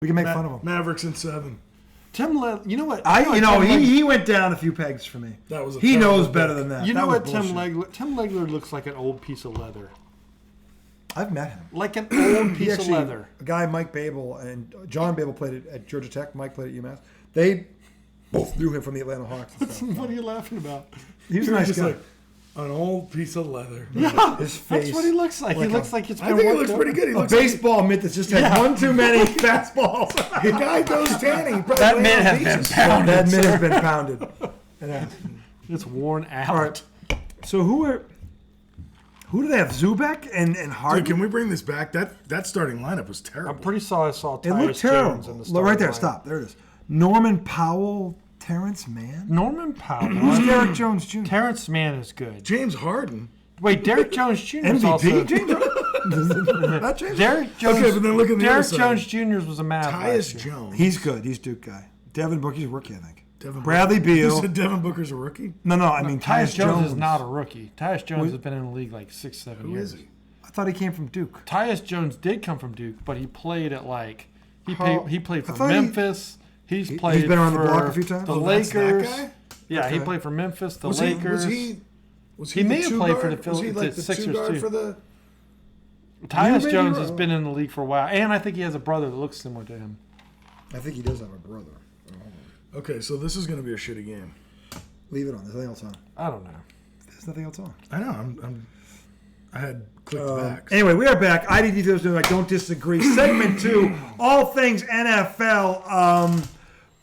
We can make fun of him. Mavericks in 7. Tim Legler, you know what? He went down a few pegs for me. That was he knows better than that. You know what Tim Legler? Tim Legler looks like an old piece of leather. I've met him. Like an old piece of leather. A guy, Mike Babel, and John Babel played at Georgia Tech. Mike played at UMass. They both knew him from the Atlanta Hawks. What are you laughing about? He was a nice guy. Like an old piece of leather. Yeah, his face. That's what he looks like. He looks like it's been I think he looks pretty good. He looks baseball mitt that's just had one too many fastballs. The guy goes tanning. That mitt has been pounded. That mitt has been pounded. It's worn out. All right. So who do they have? Zubek and Harden? Dude, can we bring this back? That starting lineup was terrible. I'm pretty sure I saw It looked Tyus terrible. Jones in the Look right there. lineup. Stop. There it is. Norman Powell, Terrence Mann. Norman Powell. Who's Derek Jones Jr.? Terrence Mann is good. James Harden. Wait, Derek Jones Jr. is MVP? also... James Harden? Not James Derek Jones, Okay, but then look at the other Derek side. Jones Jr. was a Mav last Tyus year. Jones. He's good. He's Duke guy. Devin Booker's a rookie, I think. Devin Bradley Booker. Beal. You said Devin Booker's a rookie? No, I mean Tyus Tyus Jones is not a rookie. Tyus Jones has been in the league like 6-7 Who years. is he? I thought he came from Duke. Tyus Jones did come from Duke, but he played at like he played for I thought Memphis. He's played. He's been around the for block a few times? The Oh, that's that Lakers. guy? Yeah, he Okay. played for Memphis, the Was Lakers. he may the have played for two-guard? the Was he like the the Sixers, two-guard too. for the... Tyus may Jones be has wrong. been in the league for a while, and I think he has a brother that looks similar to him. I think he does have a brother. Okay, so this is going to be a shitty game. Leave it on. There's nothing else on. I don't know. There's nothing else on. I know. I had clicked back. Anyway, we are back. IDD those doing I don't disagree. Segment 2, all things NFL.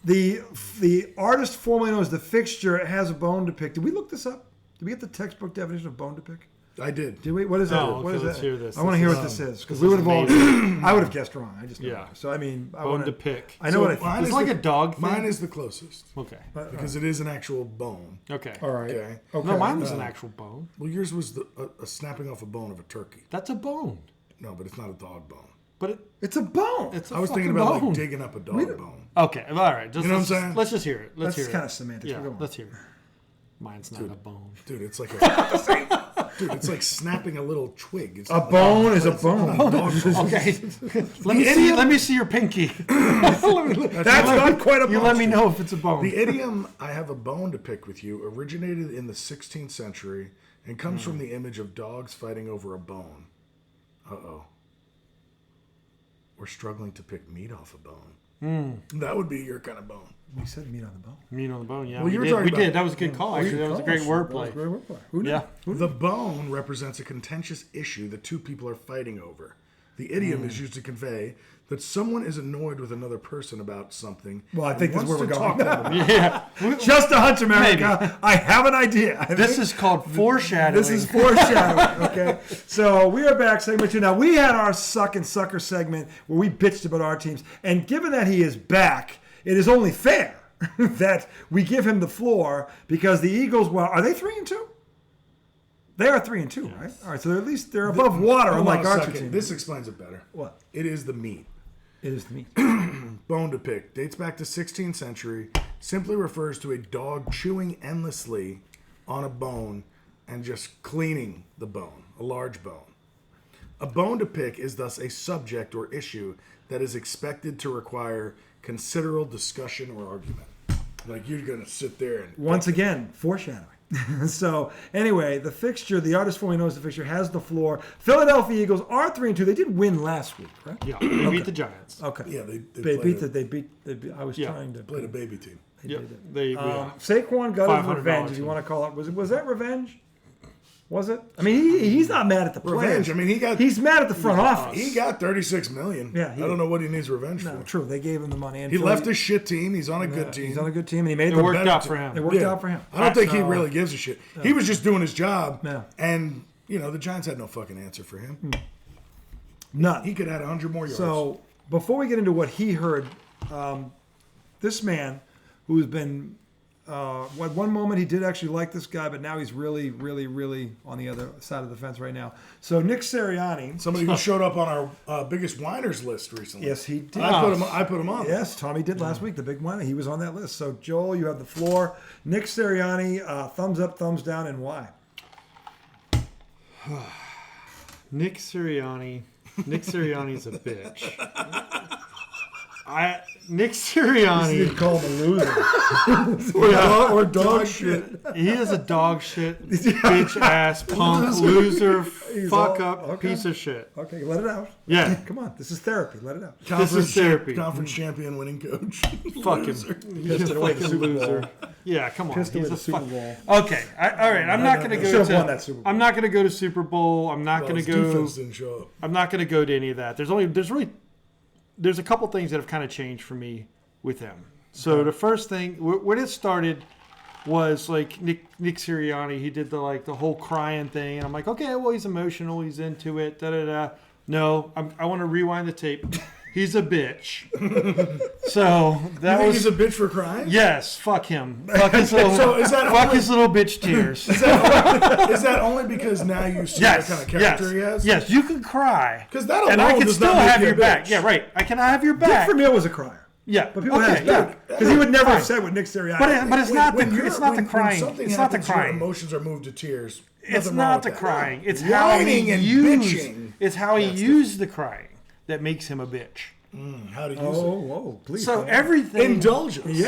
The artist formerly known as The Fixture has a bone to pick. Did we look this up? Did we get the textbook definition of bone to pick? I did. Did we? What is that? Oh, What okay, is let's that? hear this. I want to This hear is, what this is because this we would is have all. amazing. I would have guessed wrong. I just know. Yeah. So I mean, I Bone want to pick. I know what I mine It's is like the- a dog thing. Mine is the closest Okay. because it is an actual bone. Okay. All right. Okay. Okay. No, mine was an actual bone. Well, yours was a snapping off a bone of a turkey. That's a bone. No, but it's not a dog bone. But It's a bone. it's a I was thinking fucking about bone. like digging up a dog bone. Okay. All right. Just, You know what I'm saying? Let's just hear it. Let's That's hear kind it. of semantics. Yeah. Go on. Let's hear it. Mine's not a bone. Dude, it's like dude, it's like snapping a little twig. It's A not bone is a bone. like a dog bone. Okay. Let me see your pinky. That's not quite a bone. You let me know if it's a bone. The idiom "I have a bone to pick with you" originated in the 16th century and comes from the image of dogs fighting over a bone. Uh-oh. We're struggling to pick meat off a bone. That would be your kind of bone. We said meat on the bone. Meat on the bone, yeah. Well, you were we talking about- did. That was a good call, actually. That was a great wordplay. Great wordplay. Who knew? Yeah. The bone represents a contentious issue that two people are fighting over. The idiom is used to convey that someone is annoyed with another person about something. Well, I and think this is wants where we're to going. talk to them. Yeah. Just a hunch, America. I have an idea. This is called foreshadowing. This is foreshadowing, okay? So we are back, segment 2. Now, we had our Suck and Sucker segment where we bitched about our teams. And given that he is back, it is only fair that we give him the floor because the Eagles, well, are they 3-2? They are 3-2, right? All right, so at least they're above water, Hold on unlike a our two second. teams. This explains it better. What? It is the meat. It is the meat. Bone to pick dates back to 16th century, simply refers to a dog chewing endlessly on a bone and just cleaning the bone, a large bone. A bone to pick is thus a subject or issue that is expected to require considerable discussion or argument. Like you're going to sit there and... Once again, foreshadowing. So, anyway, the fixture, the artist formerly known as the fixture, has the floor. Philadelphia Eagles are 3-2. They did win last week, right? Yeah, they beat the Giants. Okay. Yeah, They beat. I was Yeah. trying to. played a baby team. Yeah, they Saquon got his $500 revenge, if you want to call it. Was that revenge? Was it? I mean, he's not mad at the players. Revenge. I mean, he's mad at the front office. He got $36 million. Yeah, I don't know what he needs revenge for. True, they gave him the money. And He Philly- left a shit team. He's on a good team. He's on a good team, and he made it the worked better out team. for him. It worked out for him. I don't think he So- really gives a shit. He was just doing his job. Yeah. And, the Giants had no fucking answer for him. None. He could have had 100 more yards. So before we get into what he heard, this man who's been, at one moment he did actually like this guy, but now he's really, really, really on the other side of the fence right now. So Nick Sirianni. Somebody who showed up on our biggest whiners list recently. Yes, he did. I put him on. Yes, Tommy did last week, the big one. He was on that list. So, Joel, you have the floor. Nick Sirianni, thumbs up, thumbs down, and why? Nick Sirianni's a bitch. Nick You Sirianni. call him a loser. or dog shit. He is a dog shit, bitch ass, punk, loser, fuck all- up, okay. piece of shit. Okay, let it out. Yeah. Come on, this is therapy. Let it out. This is therapy. Conference champion winning coach. Fucking, Pissed it away the fucking Super Bowl. loser. Yeah, come on. Pissed away He's the a Super fuck. Bowl. Okay, all right. I'm not going to go Should've won that to. Super Bowl. I'm not going to go to Super Bowl. I'm not Well, going his to go. defense didn't show up. I'm not going to go to any of that. There's a couple things that have kind of changed for me with him. So the first thing, when it started, was like Nick Sirianni. He did the whole crying thing, and I'm like, okay, well, he's emotional, he's into it, da da da. No, I want to rewind the tape. He's a bitch. So that You think was he's a bitch for crying? yes. Fuck him. Fuck his little. So is that fuck only- his little bitch tears. Is that only because now you see Yes, what kind of character he has? yes. You can cry, 'Cause that and I alone can does still not make have you a your back. bitch. Yeah, right. I can have your Dick back. Vermeil was a crier. Yeah, But people okay, have his back. Because he would never have said what Nick Sirianni But it's not When the you're- it's not the when crying. something It's not the happens, your crying. emotions are moved to tears. It's Nothing wrong not with the that. crying. It's how Whining he and used. bitching. It's how he That's used the crying that makes him a bitch. How to use Oh, it. whoa, please. So don't. everything, Indulgence.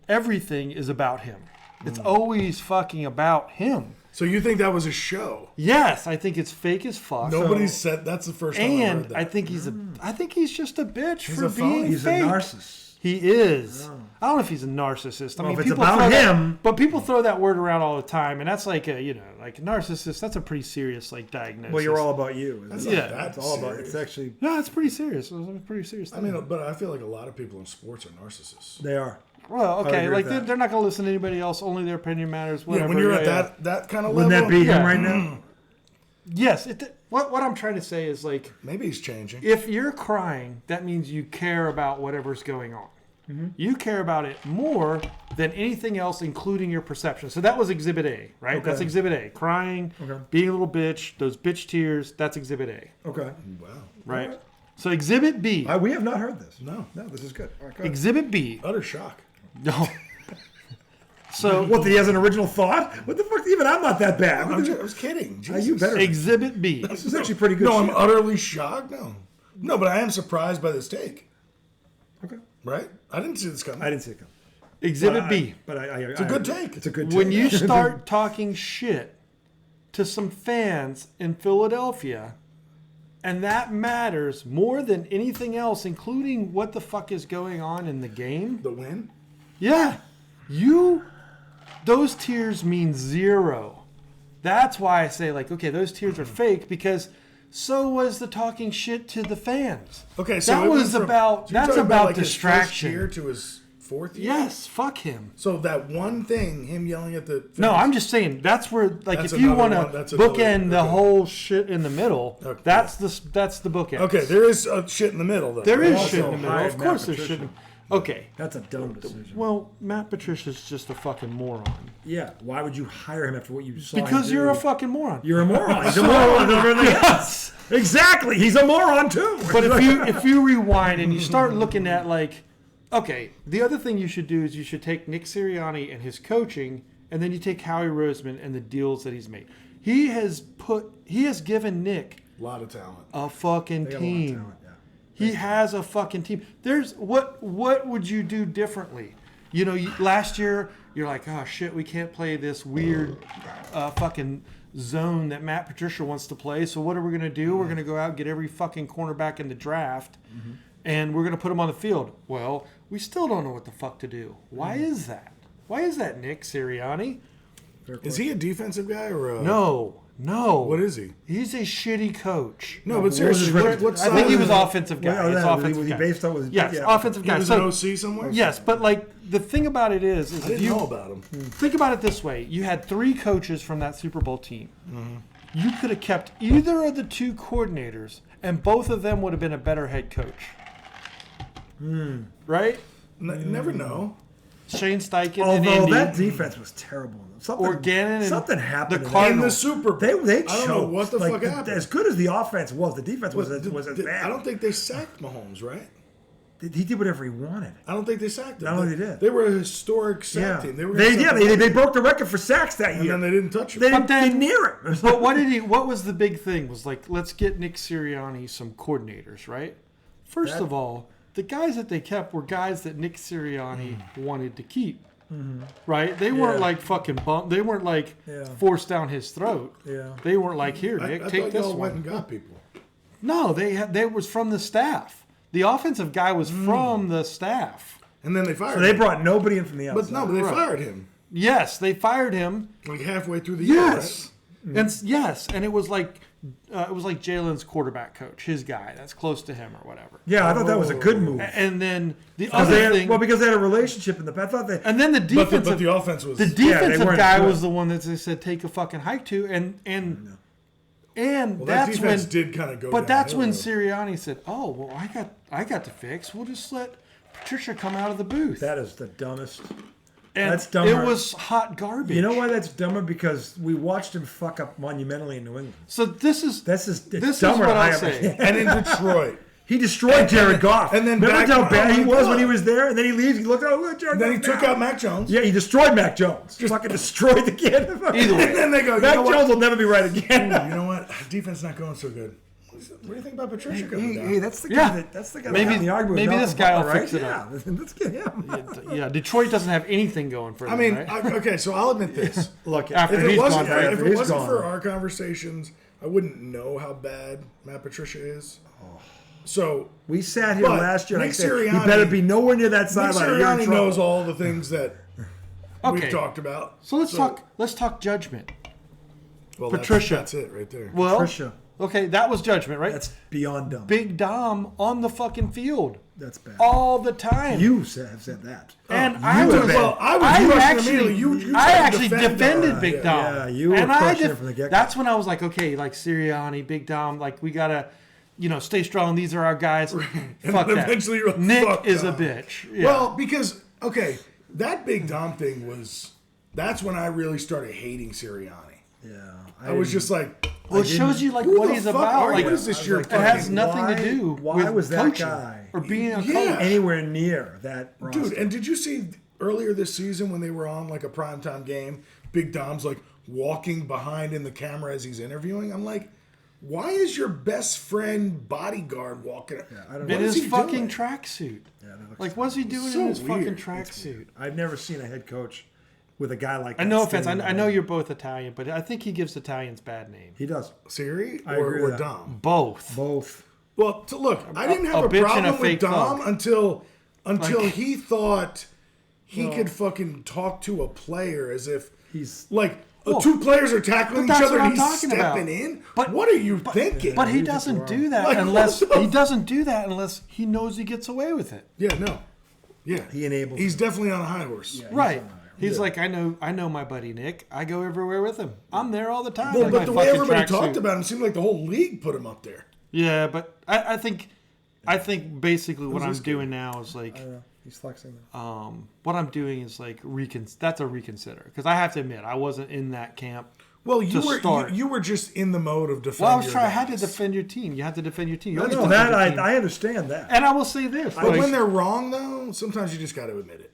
everything is about him. It's always fucking about him. So you think that was a show? Yes, I think it's fake as fuck. Nobody said that's the first time I heard And that. I think he's just a bitch for a phony. being He's fake. a narcissist. He is. I don't know if he's a narcissist. I mean, if it's people about throw him- but people throw that word around all the time, and that's like a like a narcissist. That's a pretty serious diagnosis. Well, you're all about you. That's Yeah. not that It's all about. serious. It's actually No, it's pretty serious. It's a pretty serious. I Thing. mean, but I feel like a lot of people in sports are narcissists. they are. well, I okay, agree like with that. they're not going to listen to anybody else. Only their opinion matters. Yeah, Whatever. when you're at yeah. that kind of level, Wouldn't that be Yeah. him right now? Yes. What I'm trying to say is like, maybe he's changing. if you're crying, that means you care about whatever's going on. You care about it more than anything else, including your perception. So that was Exhibit A, right? Okay. That's Exhibit A. Crying, Okay. being a little bitch, those bitch tears. That's Exhibit A, Okay. Wow. right? So Exhibit B. We have not heard this. No. No, this is good. All right, go ahead. Exhibit B. Utter shock. No. So What? That he has an original thought? What the fuck? Even I'm not that bad. What the- I was kidding. you Jesus. better. Exhibit B. This is actually pretty good. No, I'm shit. utterly shocked. No, but I am surprised by this take. Okay. Right? I didn't see this coming. I didn't see it come. Exhibit B. But It's a good take. It's a good take. When you start talking shit to some fans in Philadelphia, and that matters more than anything else, including what the fuck is going on in the game. The win? Yeah. Those tears mean zero. That's why I say, like, okay, those tears are fake, because so was the talking shit to the fans. Okay, so that it went was from- about, so you're that's talking about like distraction. His first year to his fourth year? Yes, fuck him. So that one thing, him yelling at the fans, No, I'm just saying that's where, like, That's if you another want one. to That's another bookend one. the Okay. whole shit in the middle, Okay. that's the bookend. Okay, there is shit in the middle, though. There is Also shit in the middle. hired Of Matt course, there's Patricia. shit. Okay. That's a dumb decision. Well, Matt Patricia's just a fucking moron. Yeah. Why would you hire him after what you saw? Because him you're do? a fucking moron. You're a moron. He's a moron. and everything else. Exactly. He's a moron too. But if you rewind and you start looking at, like, okay, the other thing you should do is you should take Nick Sirianni and his coaching, and then you take Howie Roseman and the deals that he's made. He has given Nick A lot of talent. a fucking They got a lot of team. talent, yeah. He has a fucking team. There's what would you do differently? You know, last year you're like, oh shit, we can't play this weird fucking zone that Matt Patricia wants to play. So what are we gonna do? We're gonna go out and get every fucking cornerback in the draft, and we're gonna put them on the field. Well, we still don't know what the fuck to do. Why is that? Why is that, Nick Sirianni? Is he a defensive guy or a... No. What is he? He's a shitty coach. No, but was his seriously, record? what I think he side was is offensive guy. Well, It's yeah, offensive was he guy. based on? Was Yes, yeah. offensive He guy. was So, an OC somewhere? yes, but like the thing about it is I if didn't you know about him. think about it this way, you had 3 coaches from that Super Bowl team. You could have kept either of the 2 coordinators, and both of them would have been a better head coach. Right? Never know. Shane Steichen in Although Indy, that defense was terrible. Something, or Gannon and something happened. the in Cardinals. In the Super Bowl. They I don't choked. know what the Like, fuck happened. As good as the offense was, the defense was as bad. I don't think they sacked Mahomes, right? He did whatever he wanted. I don't think they sacked him. I don't think they did. They were a historic sack team. They were gonna sack they him. broke the record for sacks that And year. then they didn't touch him. They But didn't then- get near it. But what was the big thing? Was like, let's get Nick Sirianni some coordinators, right? First of all, the guys that they kept were guys that Nick Sirianni wanted to keep. Right? They weren't like fucking bump. They weren't like forced down his throat. Yeah. They weren't like, here, Nick, I take thought this y'all one. went and got people. No, they was from the staff. The offensive guy was from the staff. And then they fired So they him. brought nobody in from the outside. But no, but they fired him. Yes, they fired him. Like halfway through the year. Yes. And it was like Jalen's quarterback coach, his guy that's close to him or whatever. Yeah, I thought that was a good move. And then the Because other thing, because they had a relationship in the past. I thought they. and then the But defensive, the offense was. the defensive weren't guy good. was the one that they said take a fucking hike to, and well, that that's defense when. did kind of go. But that's when downhill, Sirianni said, "Oh, well, I got the fix. We'll just let Patricia come out of the booth." That is the dumbest. And that's dumber. it was hot garbage. You know why that's dumber? Because we watched him fuck up monumentally in New England. So this is This is what dumber than I I'll ever- say. And in Detroit. He destroyed Jared Goff. and then remember back- how bad oh he my was God. when he was there, and then he leaves. He looked, oh look, Jared. Then he Goff took now. out Mac Jones. Yeah, he destroyed Mac Jones. Just fucking destroyed the kid. Either way. And then they go, you Mac know what? Jones will never be right again. You know what? Defense not going so good. What do you think about Patricia coming down? Hey, that's the guy. Yeah. That's the guy. Maybe- that had the argument with maybe Malcolm this guy will Butler, fix it right? up. Yeah, let's get him. Yeah, Detroit doesn't have anything going for them. I mean, right? okay, so I'll admit this. Look, After If it he's wasn't, gone, right? if He's it wasn't gone. for our conversations, I wouldn't know how bad Matt Patricia is. So we sat here But last year and I Nick said, you Sirianni- better be nowhere near that Nick sideline. You're in Sirianni trouble. knows all the things that Okay. we've talked about. So let's talk judgment. Well, Patricia. That's it right there. Well, Patricia. okay, that was judgment, right? That's beyond dumb. Big Dom on the fucking field That's bad. all the time. You have said that. and you I have was been- Well, I was rushing actually, immediately. You I tried to actually defend defended Dom. Big Yeah. Dom. Yeah, you were and I crushing it from the get-go. That's when I was like, okay, like Sirianni, Big Dom, like we gotta, stay strong. These are our guys. Fuck And that. eventually you're like, Nick fuck is a Dom. bitch. Yeah. Well, because that Big Dom thing that's when I really started hating Sirianni. Yeah. I was just like, well, it shows you like who what the he's fuck about. are you? Like, What is this your it has fucking- nothing why- to do why with was that coaching guy or being a Yeah. coach. anywhere near that roster. dude, and did you see earlier this season when they were on like a primetime game, Big Dom's like walking behind in the camera as he's interviewing? I'm like, why is your best friend bodyguard walking? I don't In know. What is his he fucking doing? tracksuit. that looks Like, what's he doing so in his fucking weird. tracksuit? I've never seen a head coach with a guy like that. And no offense, standing I know there. you're both Italian, but I think he gives Italians bad name. He does. Siri I or, agree or with that. Dom? Both. Both. Well, look, I didn't have a a, bitch and a problem with fake Dom thug. until Like- he thought he could fucking talk to a player as if He's like Well, two players are tackling but each that's other what and I'm he's talking about. stepping in. But- what are you thinking? But he Music doesn't world. do that Like, unless what the- he doesn't do that unless he knows he gets away with it. yeah, no, yeah, He enables He's it. definitely on a high horse. Right. He's like, I know my buddy Nick. I go everywhere with him. I'm there all the time. Well, in but my the way fucking everybody tracksuit. talked about him seemed like the whole league put him up there. Yeah, but I think basically what I'm doing now is like, he's flexing them. what I'm doing is like that's a reconsider because I have to admit I wasn't in that camp. Well, you To were start. you were just in the mode of defending. Well, I was your trying. I had to guys. defend your team. You have to defend your team. You No, always no, defend that your team. I understand that. And I will say this, But like- when they're wrong, though, sometimes you just got to admit it.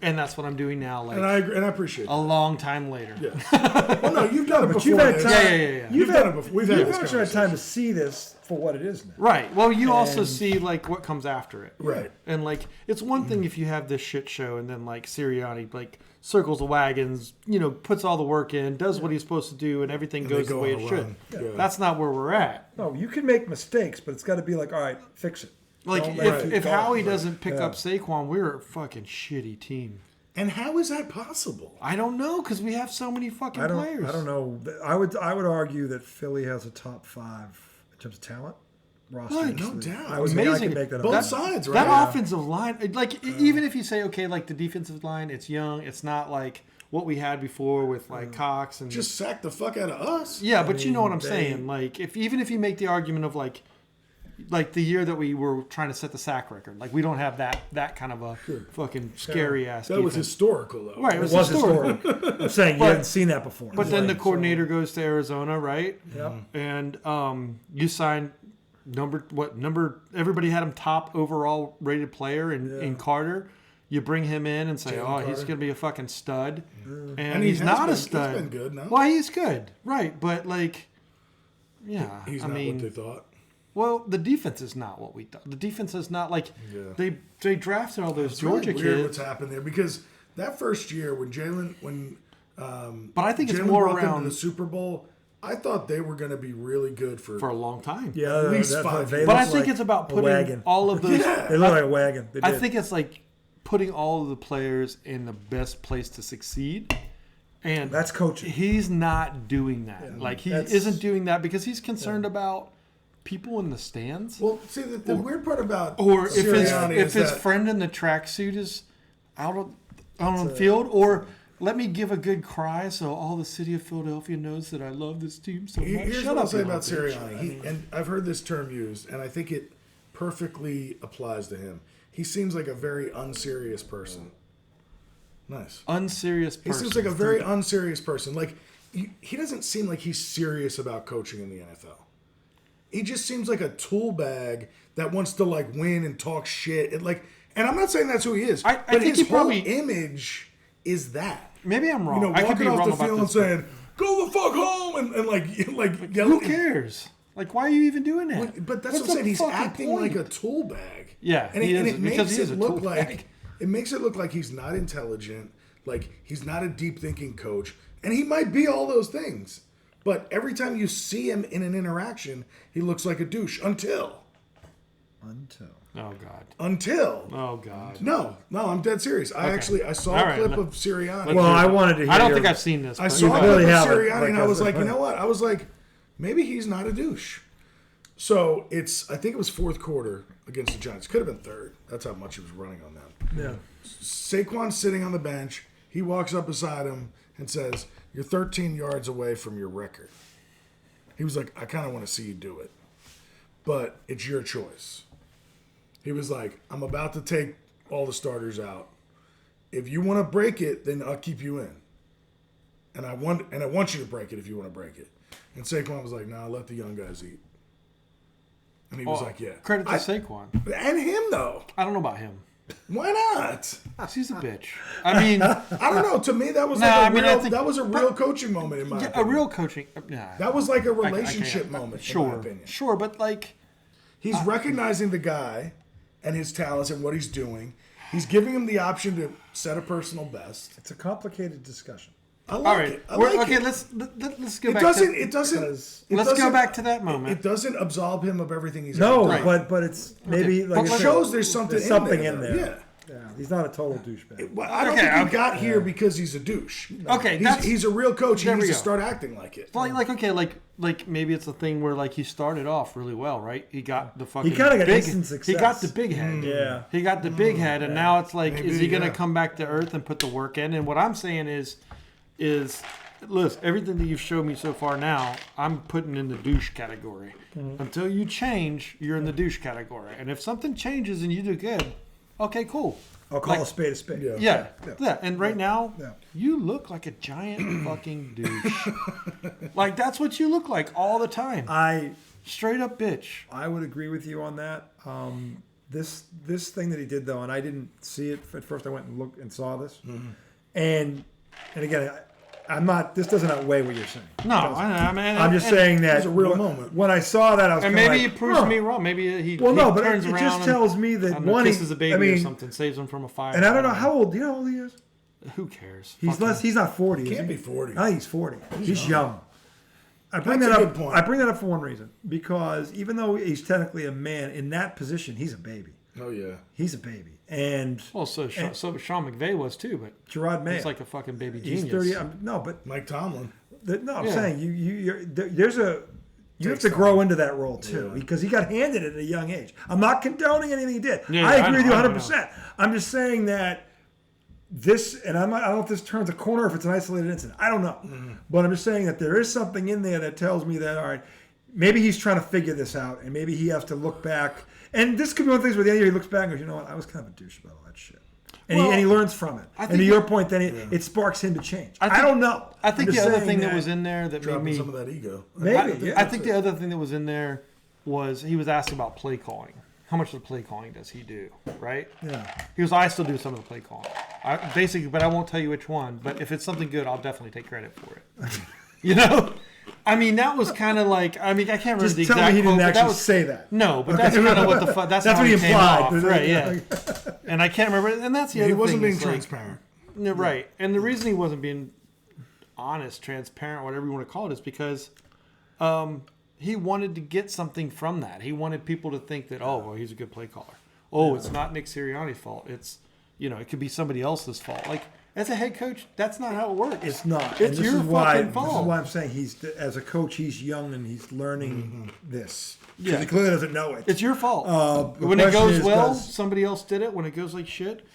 and that's what I'm doing now. Like And I agree, and I appreciate a that. long time later. Yeah. Well, no, you've done it But before. you've had this. time. Yeah. You've done it before. We've had You've this actually had time conversation. to see this for what it is now. Right. Well, you also And- see like what comes after it. Right. And like it's one thing if you have this shit show and then like Sirianni like circles the wagons, puts all the work in, does what he's supposed to do, and everything they goes the go way on it a should. run. Yeah. That's not where we're at. No, you can make mistakes, but it's got to be like, all right, fix it. Like Don't let it if keep Howie going. doesn't pick Yeah. up Saquon, we're a fucking shitty team. And how is that possible? I don't know because we have so many fucking players. I don't know. I would argue that Philly has a top 5 in terms of talent roster. Like, no doubt. I would think I Amazing. could make that Both up. sides, right? That Yeah. offensive line, like even if you say okay, like the defensive line, it's young. It's not like what we had before with like Cox and Just sack the fuck out of us. yeah. But you know what I'm they- saying. Like even if you make the argument of like the year that we were trying to set the sack record, like we don't have that kind of a fucking scary ass. That was defense. historical, though. Right. It It was, was historic. historic. I'm saying you But- haven't seen that before. But then the Right, coordinator goes to Arizona, right? Yep. And you signed number. Everybody had him top overall rated player in Carter. You bring him in and say, Jalen he's Carter. going to be a fucking stud. And he he's has not been- a stud. he's been good, no? Well, he's good. Right. But, like, yeah. He's I not mean, what they thought. Well, the defense is not what we thought. The defense is not like Yeah. they drafted all those It's Georgia really weird kids. what's happened there because that first year when But I think it's Jalen more brought them around to the Super Bowl, I thought they were going to be really good for for a long time. Yeah, At least that's 5 what they years. But I look think like it's about a putting wagon. all of those. Yeah. They look like a wagon. They I did. think it's like putting all of the players in the best place to succeed. And That's coaching. He's not doing that. Like he That's- isn't doing that because he's concerned about people in the stands. Well, see, the weird part about Or if Sirianni his is that friend in the tracksuit is out on the field, or let me give a good cry so all the city of Philadelphia knows that I love this team so much. Here's Shut what I'll up, say you about little bitch. Sirianni. And I've heard this term used, and I think it perfectly applies to him. He seems like a very unserious person. Nice. Unserious He person. seems like a very unserious person. Like he doesn't seem like he's serious about coaching in the NFL. He just seems like a tool bag that wants to like win and talk shit. And I'm not saying that's who he is. I but think his he probably- whole image is that. Maybe I'm wrong. You know, I could be walking wrong off the about field and this. but saying, "Go the fuck home," and like yelling. Who cares? Like, why are you even doing that? But that's What's what I'm the saying. He's fucking acting point? like a tool bag. Yeah, and he it is, because makes he is it a look tool like bag. it makes it look like he's not intelligent, like he's not a deep thinking coach, and he might be all those things. But every time you see him in an interaction, he looks like a douche until Oh God. until. Oh God. No, I'm dead serious. I saw All a right, clip let- of Sirianni. let's Well, hear I it. wanted to hear I don't your- think I've seen this. I but saw you a go clip really of haven't, Sirianni, and I was like, like, you know what? I was like, maybe he's not a douche. So I think it was fourth quarter against the Giants. Could have been third. That's how much he was running on them. Yeah. Saquon's sitting on the bench. He walks up beside him and says, "You're 13 yards away from your record." He was like, "I kind of want to see you do it, but it's your choice." He was like, "I'm about to take all the starters out. If you want to break it, then I'll keep you in. And I want you to break it if you want to break it." And Saquon was like, "Nah, let the young guys eat." And he was like, "Yeah." Credit to Saquon. And him though. I don't know about him. Why not? He's a bitch. I mean, I don't know. To me, that was Nah, like I mean, I think- that was a real coaching moment in my a opinion. real coaching. Nah, That was like a I relationship can't. moment, in my Sure, opinion. sure, but like, He's recognizing the guy and his talents and what he's doing. He's giving him the option to set a personal best. It's a complicated discussion. I like all right, it. I like okay. it. Let's go It back. doesn't. to, It doesn't. Because- it let's go doesn't- back to that moment. It doesn't absolve him of everything he's No, ever done. but it's maybe like But I It said, shows there's something, in there. Yeah. Yeah, he's not a total douchebag. Well, I don't Okay, think he okay. got here because he's a douche. Okay, he's a real coach. He there we needs to go. start acting like it. like maybe it's a thing where like he started off really well, right? He got the fucking. He kinda got big, instant success. He got the big head. Yeah. He got the big head, and now it's like, Maybe, is he going to yeah. come back to earth and put the work in? And what I'm saying is, listen, everything that you've showed me so far now, I'm putting in the douche category. Until you change, you're in the douche category. And if something changes and you do good, okay, cool. I'll call Like- a spade a spade. Yeah. Yeah. And right now, Yeah. you look like a giant fucking douche. Like that's what you look like all the time. I Straight up bitch. would agree with you on that. This thing that he did though, and I didn't see it at first. I went and looked and saw this, and again, I'm not. This doesn't outweigh what you're saying. No, I mean, I'm just saying that was a real when, moment. when I saw that, I was And kinda maybe like, he proves huh. me wrong. Maybe he, Well, he no, but turns it around just and, tells me that I don't know, one, kisses a baby I mean, or something, saves him from a fire. and I don't know how old. Do you know how old he is? Who cares? He's Fucking- less. He's not 40. is Can't he? be 40. I think he's 40. He's young. I bring That's that a up. good point. I bring that up for one reason, because even though he's technically a man in that position, he's a baby. Oh yeah. He's a baby, and Well, so Sean McVay was too, but Gerard Mayo. he's like a fucking baby he's genius. 30. No, but Mike Tomlin. I'm Yeah. saying there's a. You have Takes to time. grow into that role too, Yeah. because he got handed it at a young age. I'm not condoning anything he did. Yeah, I I agree with know, you I know. 100%. I'm just saying that this, and I don't know if this turns a corner, or if it's an isolated incident. I don't know, but I'm just saying that there is something in there that tells me that all right, maybe he's trying to figure this out, and maybe he has to look back. And this could be one of the things where the other year he looks back and goes, you know what, I was kind of a douche about all that shit. And, Well, he learns from it. I And think to your point, then it sparks him to change. I don't know. I think I'm the just other saying thing that was in there that made Dropping me. some of that ego. Maybe, I think the other thing that was in there was he was asked about play calling. How much of the play calling does he do? Right? Yeah. He goes, I still do some of the play calling. Basically, but I won't tell you which one. But if it's something good, I'll definitely take credit for it. You know? I mean, that was kind of like, I mean, I can't remember Just the tell exact me he quote, didn't but that actually was, say that. no, but that's kind of what the that's how what he it came implied. off, right? Yeah, and I can't remember, and that's the other He wasn't thing. being is, like, transparent. no, right, and the reason he wasn't being honest, transparent, whatever you want to call it, is because he wanted to get something from that. He wanted people to think that, oh, well, he's a good play caller. Oh, it's not Nick Sirianni's fault. It's, it could be somebody else's fault. Like, as a head coach, that's not how it works. It's not. It's and your fucking fault. This is why I'm saying as a coach, he's young and he's learning this. Yeah. He clearly doesn't know it. It's your fault. The When it question goes is, well, somebody else did it. When it goes like shit,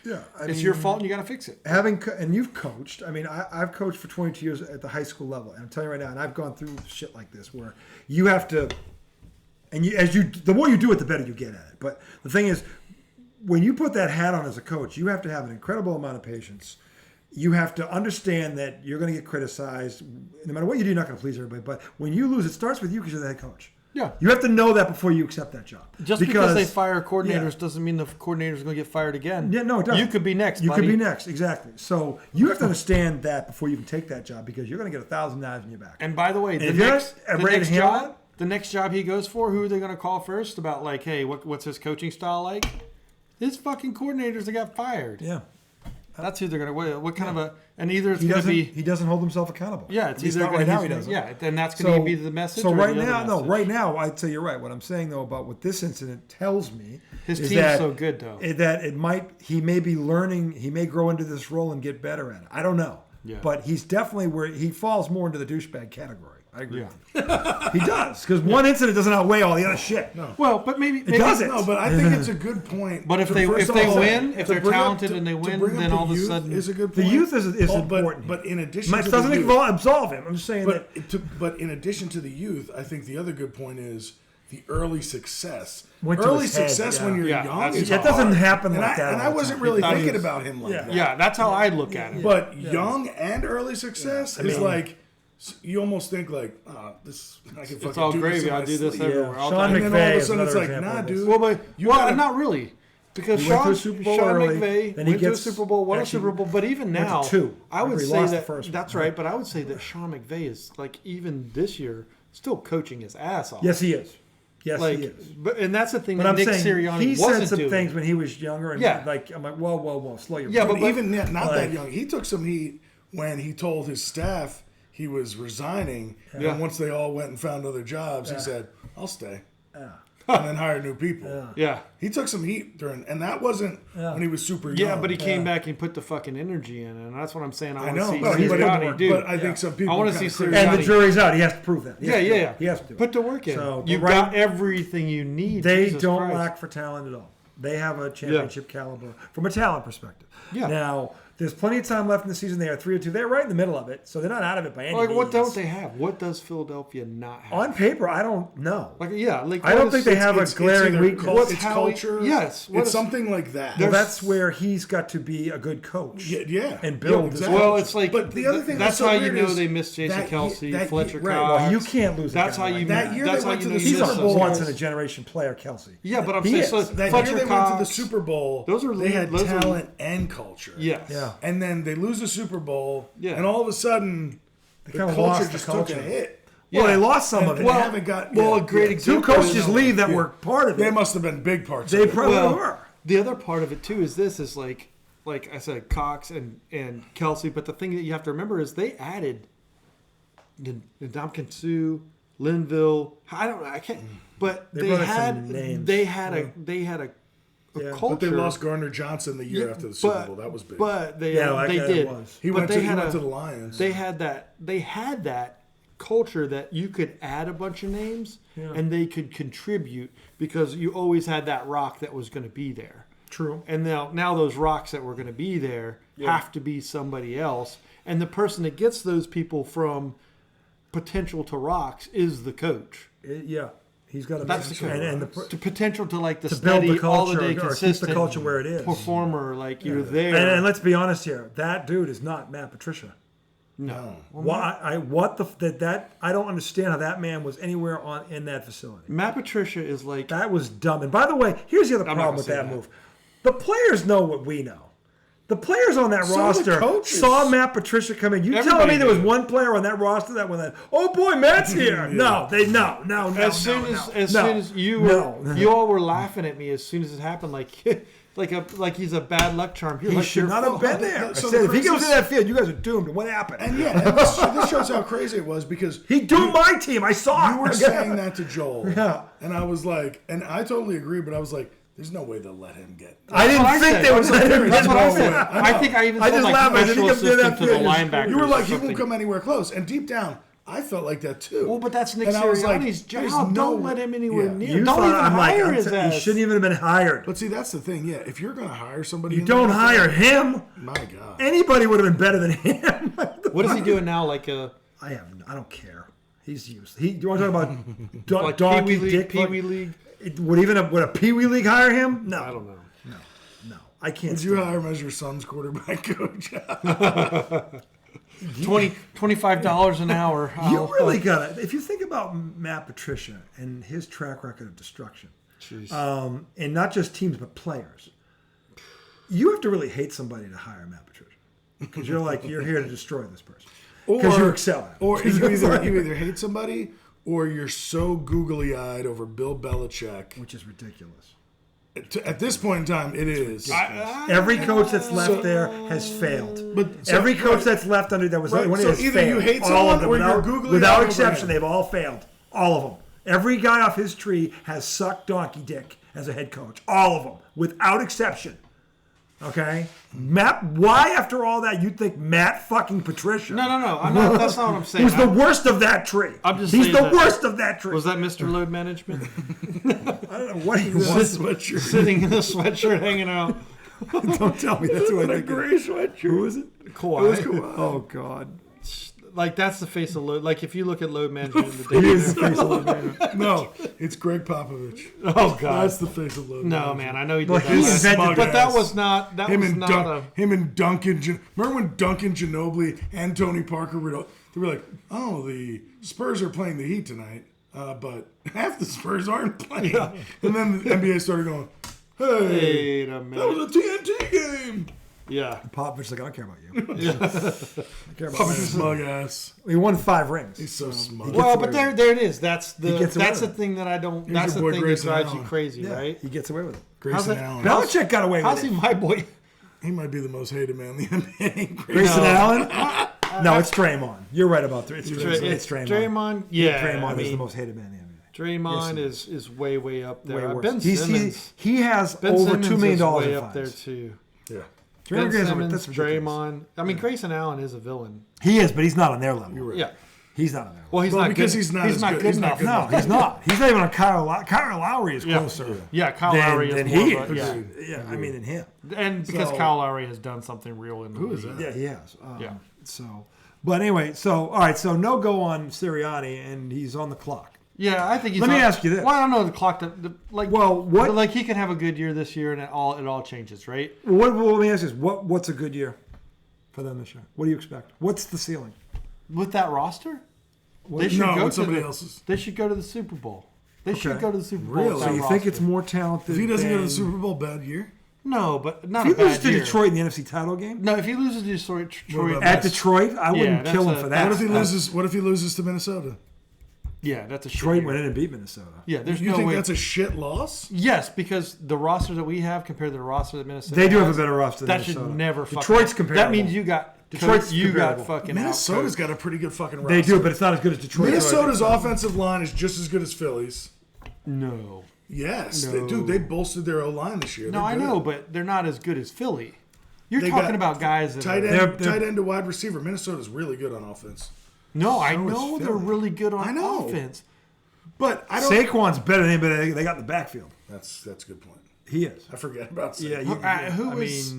it's your fault and you got to fix it. And you've coached. I mean, I've coached for 22 years at the high school level, and I'm telling you right now, and I've gone through shit like this where you have to, and the more you do it, the better you get at it. But the thing is, when you put that hat on as a coach, you have to have an incredible amount of patience. You have to understand that you're going to get criticized. No matter what you do, you're not going to please everybody. But when you lose, it starts with you because you're the head coach. Yeah. You have to know that before you accept that job. Just because they fire coordinators doesn't mean the coordinator's going to get fired again. Yeah, no, it doesn't. You could be next, You buddy. could be next, exactly. So you have to understand that before you can take that job because you're going to get 1,000 knives in your back. And by the way, if you're not ready to handle it, the next job he goes for, who are they going to call first about, like, hey, what's his coaching style like? His fucking coordinators that got fired. yeah. That's who they're going to. What kind of a? And either it's He going to doesn't. be. He doesn't hold himself accountable. Yeah, it's At least either not gonna right now. be- He doesn't. Yeah, then that's going to be the message. So or right the other now, message. right now, I'd say you're right. What I'm saying though about what this incident tells me His is team's that, so good, though. That he may be learning. He may grow into this role and get better at it. I don't know. Yeah. But he's definitely where he falls more into the douchebag category. I agree. Yeah. With you. He does because one incident doesn't outweigh all the other shit. No. Well, but maybe It doesn't. No, but I think it's a good point. But if to they first of all- win, if to they're bring up- talented to- and they to win, bring up then the all of a youth sudden is a good The point. youth is important. But in addition It to doesn't the youth, absolve him. I'm just saying that. but in addition to the youth, I think the other good point is the early success. Went to Early his head, success yeah. when you're Yeah, young that's- is That doesn't hard. happen and like that. And all I the wasn't time. really That thinking is- about him like that. yeah, that's how I look at it. But young and early success is mean- like you almost think like, this. I can It's fucking all do gravy. This in I my do this sleep. everywhere. all the Sean time. And then all of McVay a is sudden it's another like, example nah, of this. dude. Well, you gotta- not really. Because He went to Sean, a Super Bowl Sean early, McVay then he went to a gets- Super Bowl, won a actually Super Bowl, but even went to now, two. I would Remember, he say lost the that first that's one. right. But I would say that Sean McVay is like even this year still coaching his ass off. Yes, he is. Yes, like, he is. but and that's the thing But that I'm Nick saying Sirianni he wasn't said some doing. things when he was younger, and Yeah. like I'm like, whoa, slow your. Yeah, roll. But even not like- that young. He took some heat when he told his staff he was resigning. Yeah. And once they all went and found other jobs, he said, "I'll stay," Yeah. and then hire new people. Yeah. He took some heat during, and that wasn't when he was super young. Yeah, but he came back and put the fucking energy in, and that's what I'm saying. I I want know, to see but, Sirianni do. but I think some people. I wanna kinda see criticize- And the jury's out. He has to prove that. He has to do it. Yeah. He has to do it. Put the work in. So, You've but right- got everything you need. They Jesus don't Christ. lack for talent at all. They have a championship caliber from a talent perspective. Yeah. Now, there's plenty of time left in the season. They are 3-2. They're right in the middle of it, so they're not out of it by any Like, means. what don't they have? What does Philadelphia not have? On paper, I don't know. Like, yeah, like I don't what think is- they have a It's glaring either weakness. cul- What's it's Howie- culture. yes, what It's is- something like that. Well, that's where he's got to be a good coach. Yeah. And build Yeah, this exactly. Well, it's like But the other thing that's that's so how you weird know is they missed Jason that Kelsey, that Fletcher right. Cox. Well, you can't lose a That's guy how like you. that year That's they how went you to know the you He's Super miss a Bowl. them. once in a generation player, Kelsey. Yeah, but I'm He saying is. so. That Fletcher year they Cox, went to the Super Bowl. Those are they had those are- talent and culture. Yes. Yeah. And then they lose the Super Bowl. Yeah. And all of a sudden, the kinda culture lost the just culture. took a hit. Well, Yeah. they lost some And- of it. and Well, haven't got. well, yeah, a great yeah. example. Two coaches is- leave that Yeah. were part of They it. must have been big parts. They of it. probably Well, were. the other part of it too is this is like I said, Cox and Kelsey. But the thing that you have to remember is they added Ndamukong Suh, Linville. I can't. But They they brought in had some names. they had a Yeah. culture. But they lost Gardner Johnson the year after the Super Bowl. That was big. But they Yeah, like they that did. was. he But went they to he had went a- to the Lions. They had that culture that you could add a bunch of names and they could contribute because you always had that rock that was going to be there. True. And now those rocks that were going to be there have to be somebody else. And the person that gets those people from potential to rocks is the coach. Yeah. He's got to That's the coach. and the To potential to like the to build steady, the all the culture day or keep the consistent culture where it is. performer. Like you're there. And let's be honest here. That dude is not Matt Patricia. no. Why? I don't understand how that man was anywhere in that facility. Matt Patricia is like That was dumb. And by the way, here's the other I'm not problem gonna with say that that. move. The players know what we know. The players on that So the roster coaches. saw Matt Patricia come in. You telling Everybody me there was did. one player on that roster that went, "Oh boy, Matt's here"? No, no. As soon as you were, you all were laughing at me as soon as it happened, like he's a bad luck charm. You're he like, should "You're not have full." been there. I So said, the if he goes craziest- to that field, you guys are doomed. What happened? And this shows how crazy it was because He doomed my team. I saw it. you were saying that to Joel. Yeah. And I was like, and I totally agree, but I was like, there's no way they'll let him get. I didn't That's what I think said. they would let him That's get what I the said. ball. I think I even I said just like laughed. I said, special he comes to that assistant to the field. linebacker. You were like, he something. won't come anywhere close. And deep down, I felt like that too. Well, but that's Nick And I was like, Sirianni's there's job. no- Don't let him anywhere Yeah. near. You Don't thought even I'm like, hire his he ass. shouldn't even have been hired. But see, that's the thing. Yeah, if you're going to hire somebody, You in the don't NFL, hire him. My God. Anybody would have been better than him. What is he doing now? Like a I don't care. He's useless. You want to talk about like donkey Pee Wee dick? League? Pee Wee League? Would a Pee Wee League hire him? No. I don't know. No. I can't. Did you stand hire him as your son's quarterback coach? $25 an hour. You I'll- really gotta. If you think about Matt Patricia and his track record of destruction, Jeez. and not just teams but players, you have to really hate somebody to hire Matt Patricia because you're here to destroy this person because you excel at it. Or you either hate somebody or you're so googly eyed over Bill Belichick. which is ridiculous. At this point in time, it is. Every coach that's left there has failed. But so- Every coach right. that's left under that was Right, one so has either failed. you hate all someone of them, or you're without, googly without eyed over exception, him. they've all failed. All of them. Every guy off his tree has sucked donkey dick as a head coach. All of them, without exception. Okay, Matt. Why, after all that, you think Matt fucking Patricia? No. I'm not, that's not what I'm saying. Who's the worst of that tree? I'm just He's saying the that- worst of that tree. Was that Mr. Load Management? I don't know what he was. Sweatshirt. Sitting in a sweatshirt hanging out. Don't tell me that's who I A think. gray sweatshirt. Who is it? Kawhi. Oh God. Like, that's the face of Load. Like, if you look at Load Management in the He day. is the face of Load Management. No, it's Greg Popovich. Oh, God. That's the face of Load. No, Management. man. I know he did Well, that. he last- invented but that ass. was not. That Him was and not him and Duncan. Remember when Duncan Ginobili and Tony Parker were like, "Oh, the Spurs are playing the Heat tonight, but half the Spurs aren't playing." And then the NBA started going, "Hey, Wait a that minute. was a TNT game." Yeah. Popovich like, I don't care about you. I care about Fucking you. smug ass. He won 5 rings. He's so smug. Well, away but there it is. That's He gets away that's the with it. thing that I don't. Here's That's your the boy thing that Grayson drives you Allen. crazy, Yeah, right? he gets away with it. Grayson that- Allen. Belichick got away with How's it. he my boy? He might be the most hated man in the NBA. Grayson No. Allen? No, it's Draymond. You're right about that. It's It's Draymond. Draymond. Yeah, Draymond I is the mean, most hated man in the NBA. Draymond Yes, is way up there. Way worse. Ben Simmons. He has Ben over Simmons $2 million is way in up there fines. too. Yeah. Ben Draymond Green's Simmons, that's ridiculous. Draymond. I mean, Grayson Allen is a villain. He is, but he's not on their level. You're right. Yeah. He's not on their level. Well, he's Well, not because good. he's not He's as not good- good he's not enough. good. No, he's not. He's not even on Kyle Lowry. Kyle Lowry is Yeah. closer Yeah, Kyle than, Lowry is than more he of a- is. yeah. Yeah, I mean, than him. And because So- Kyle Lowry has done something real in the Who is league. that? Yeah, he has. Yeah. So, but anyway, so all right, so no go on Sirianni, and he's on the clock. Yeah, I think he's. Let me on- ask you this. Well, I don't know the clock. Like, Well, what- but, like, he can have a good year this year, and it all changes, right? Let me ask you this: what's a good year for them this year? What do you expect? What's the ceiling? With that roster, they should No, go with to somebody the, else's. They should go to the Super Bowl. They should Okay. go to the Super Bowl. Really? with So that you roster. think it's more talented? If he doesn't go to than- the Super Bowl, bad year. No, but not if a he loses bad to year. Detroit in the NFC title game, No, if he loses to Detroit, about at Yes. Detroit, I wouldn't that's kill him a- for that. What if he loses? What if he loses to Minnesota? yeah, that's a shit Detroit year. went in and beat Minnesota. Yeah, there's You no think way. that's a shit loss? Yes, because the roster that we have compared to the roster that Minnesota They do have has, a better roster than That Minnesota. should never. Fucking, Detroit's comparable. That means you got Detroit's you got comparable. fucking. Minnesota's outcoached. got a pretty good fucking roster. They do, but it's not as good as Detroit. Minnesota's offensive line is just as good as Philly's. No. Yes, No. They bolstered their O line this year. No, They're I good. know, but they're not as good as Philly. You're They talking got about guys that Tight are, end, They're- tight end to wide receiver. Minnesota's really good on offense. No, I So is know they're Philly. really good on I know. offense. But I don't. Saquon's better than anybody they got in the backfield. That's a good point. He is. I forget about Saquon. Yeah, you-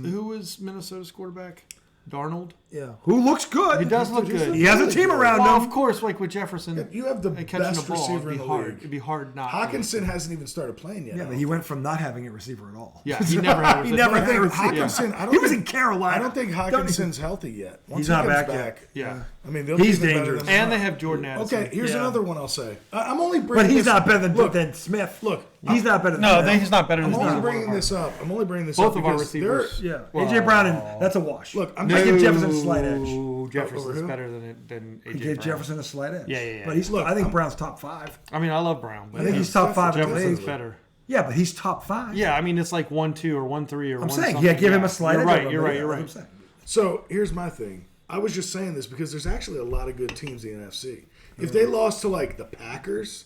Who was Minnesota's quarterback? Darnold. Yeah. Who looks good? He does look good. He has a team around Well, him. of course, like with Jefferson, You have the catching best the ball, receiver it'd in be the hard. league. It'd be hard not. to. Hawkinson hasn't even started playing yet. Yeah, but he went from not having a receiver at all. Yeah, he never had. He never I had think a receiver. Hawkinson. I don't He was think- in Carolina. I don't think Hawkinson's healthy yet. Once He's he not comes back yet. Yeah, I mean, they'll He's keep him better dangerous. than and they Lamar. have Jordan Addison. Okay, here's Yeah. another one I'll say. I'm only But bringing he's this- not better than, Look, than Smith. Look, He's not better than No, Snell. he's not better than I'm only Snell. bringing this up. I'm only bringing this Both up of our because receivers. Yeah, Well, AJ Brown, and that's a wash. Look, I'm I just give Jefferson a slight edge. over Jefferson's who? better than AJ He gave Brown. Jefferson a slight edge. Yeah. But he's. Look, I think Brown's top 5. I mean, I love Brown, but I think he's top 5 in the Jefferson's league. better. Yeah, but he's top 5. Yeah, I mean, it's like 1-2 or 1-3 or I'm 1 saying, something. yeah, give him a slight You're edge. right. over him, You're but right. yeah, You're that's right. what I'm saying. So here's my thing. I was just saying this because there's actually a lot of good teams in the NFC. If they lost to like the Packers,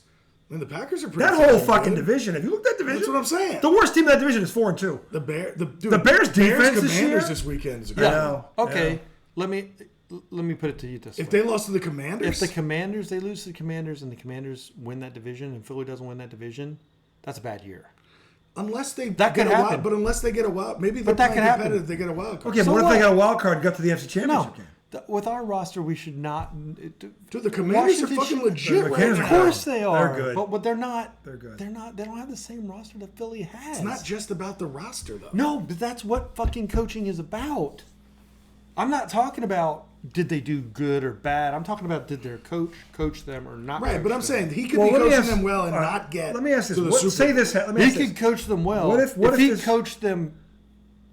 I mean the Packers are pretty. That whole fucking fucking good. division. If you look at that division, That's what I'm saying. The worst team in that division is 4-2. The Bears' defense this Commanders year? this weekend is a I good. Yeah. know. Okay. Yeah. Let me put it to you this way. If they lost to the Commanders, If the Commanders, they lose to the Commanders, and the Commanders win that division, and Philly doesn't win that division, that's a bad year. unless they That get could a wild, happen. but unless they get a wild, maybe they're But that playing could happen. competitive. They get a wild card. Okay, So but what if they what? got a wild card and got to the NFC Championship game? With our roster, we should not. Dude, the Commanders are Washington fucking should- legit The right Commanders now. Of course they are. They're good. But they're not. They're good. They're not. They don't have the same roster that Philly has. It's not just about the roster though. No, but that's what fucking coaching is about. I'm not talking about did they do good or bad. I'm talking about did their coach them or not. Right, coach but I'm them. saying he could Well, be let me coaching ask- them well and all right, not get. Let me ask this. to the What, Super say Bowl. this. Let me He ask this. could coach them well. What if he this- coached them?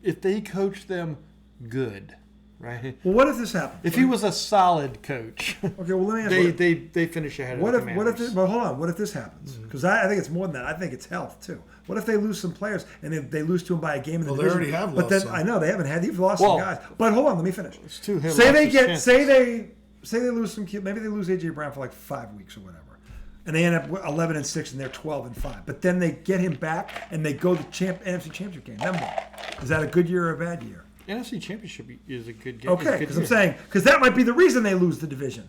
If they coached them good, right? Well, what if this happened? If he was a solid coach, Okay, well, let me ask you. they finish ahead What of if the what if Commanders. this, but hold on, what if this happens? Because I think it's more than that. I think it's health too. What if they lose some players and they lose to them by a game in the Well, they division? already have But lost then some. I know they haven't had. They've lost Well, some guys. But hold on, let me finish. It's two hit Say they losses get. chances. Say they lose some. Maybe they lose AJ Brown for like 5 weeks or whatever, and they end up 11-6 and they're 12-5. But then they get him back and they go to the NFC Championship game. Then what? Is that a good year or a bad year? NFC Championship is a good game. Okay, because I'm saying that might be the reason they lose the division.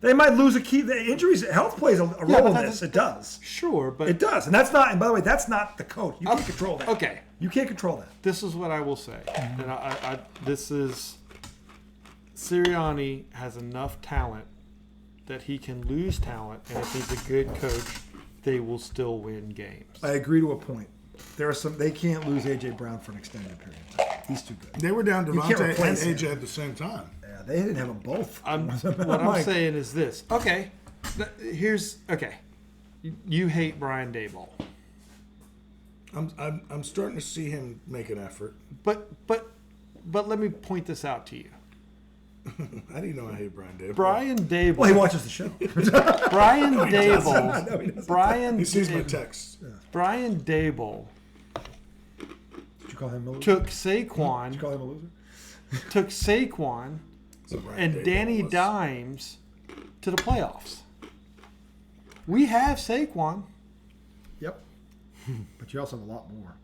They might lose a key. The injuries, health plays a role but in that's- this. It does. Sure, but It does, and that's not. And by the way, that's not the coach. You can't control that. okay. You can't control that. This is what I will say, and this is Sirianni has enough talent that he can lose talent, and if he's a good coach, they will still win games. I agree to a point. There are some. They can't lose AJ Brown for an extended period of time. He's too good. They were down You can't Devontae and replace him. AJ at the same time. Yeah, they didn't have them both. What I'm saying is this. Okay, You hate Brian Daboll, I'm starting to see him make an effort. but let me point this out to you. How do you know I hate Brian Daboll? Brian Daboll. Well, he watches the show. Brian No, he Daboll. doesn't. Brian. He sees my Dab- texts. Brian Daboll Did you call him a loser? took Did you Saquon. call him a loser? Took Saquon So Brian and Daboll Danny was- Dimes to the playoffs. We have Saquon. Yep. But you also have a lot more.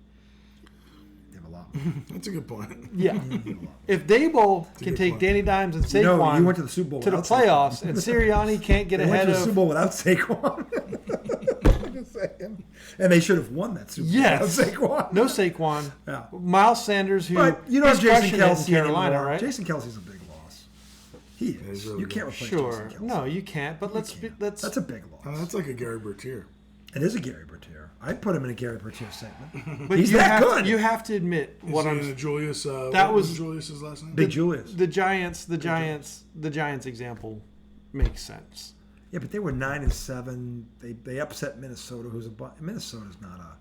You have a lot more. That's a good point. Yeah. If Daboll can good take point. Danny Dimes and You know, Saquon you went to the Super Bowl to the without Saquon. playoffs, and Sirianni can't get They went ahead to the Super of. Bowl without Saquon. I'm just saying. And they should have won that Super Bowl Yes. without Saquon. No Saquon. Yeah. Miles Sanders, who But you know he's Jason crushing it in Kelsey Carolina, anymore. right? Jason Kelsey's a big loss. He is. he's really You can't good. replace Sure. Jason Kelsey. No, you can't. But let's. That's a big loss. That's like a Gary Bertier. It is a Gary Bertier. I'd put him in a Gary Bertier segment. But He's you that have good. To, you have to admit Is what he I'm. in a Julius? That what was- Julius's last name. Big Julius. The Giants example makes sense. Yeah, but they were 9-7. They upset Minnesota, who's Minnesota's not a.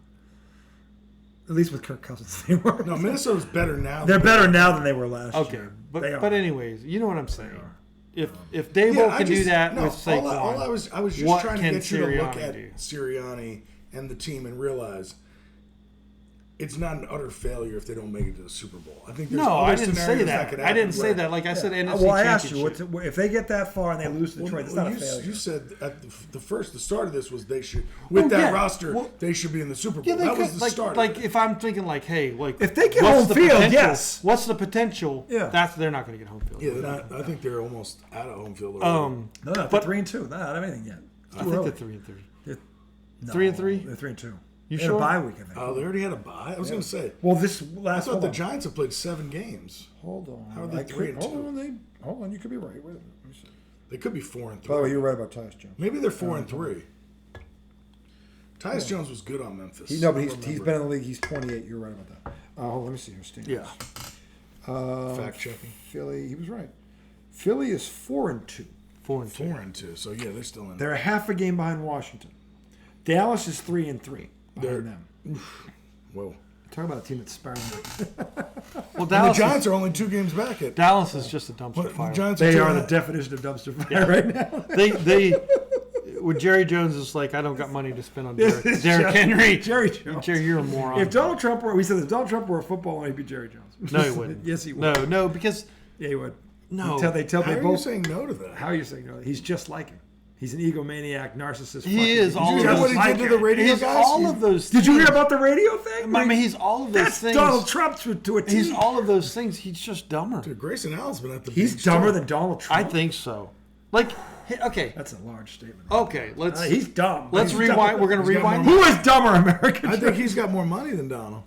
At least with Kirk Cousins, they were. No, Minnesota's better now. They're better now than they were last Okay, year. but They are. but anyways, you know what I'm saying. are. If Daboll I can do just- that no, with Saquon, all I was just what trying to can get you to look Sirianni at do? Sirianni and the team and realize it's not an utter failure if they don't make it to the Super Bowl. I think there's No, I other didn't say scenarios that. could I didn't happen. say Right. that. Like I said, NFC Well, I asked you, Championship. if they get that far and they lose to Detroit, it's not a failure. You said at the start of this was they should with that yeah. roster Well, they should be in the Super Bowl. Yeah, they that could, was the start. of like it. if I'm thinking like, hey, like If they get what's home the field, potential? yes. What's the potential? Yeah. They're not going to get home field. Yeah, they're not, I think they're almost out of home field. Already. No, they're but 3-2. Not out of anything yet. It's I too think early. they're 3-3. No, 3-3? They're 3-2. You They had sure? a bye week, I think. Oh, they already had a bye. I was going to say. Well, this I last. thought hold the on. Giants have played 7 games. Hold on. How are they 3-2? Hold on. You could be right. Wait a minute. Let me see. They could be 4-3. By the way, you were right about Tyus Jones. Maybe they're 4-3. Tyus Jones was good on Memphis. No, but I he's remember. been in the league. He's 28. You're right about that. Hold on, let me see here. Standings. Yeah. Fact checking. Philly. He was right. Philly is 4-2. 4-2. 4-2. So yeah, they're still in. They're a half a game behind Washington. Dallas is 3-3. behind them. Whoa. Talk about a team that's spiraling. Well, And the Dallas, Giants are only 2 games back at. Dallas is just a dumpster The fire. Giants They two are and the a- definition of dumpster fire right now. They when Jerry Jones is like, I don't got money to spend on Derrick Henry. Jerry Jones. Jerry, you're a moron. If Donald Trump were, we said if Donald Trump were a football, he'd be Jerry Jones. No, he wouldn't. Yes, he would. No, because Yeah, he would. no, They tell How they are you both. saying no to that? How are you saying no? He's just like him. He's an egomaniac, narcissist. He is all Did of you hear those. what he did to the radio He's guys? all of those. Did you hear things. about the radio thing? I mean, he's all of those That's things. Donald Trump to a T. He's all of those things. He's just dumber. Dude, Grayson Allen's been at the He's beach, dumber too. than Donald Trump. I think so. Like, okay, That's a large statement. okay. Let's He's dumb. let's He's rewind. dumb. We're gonna He's got rewind. Who is dumber, America? I think he's got more money than Donald.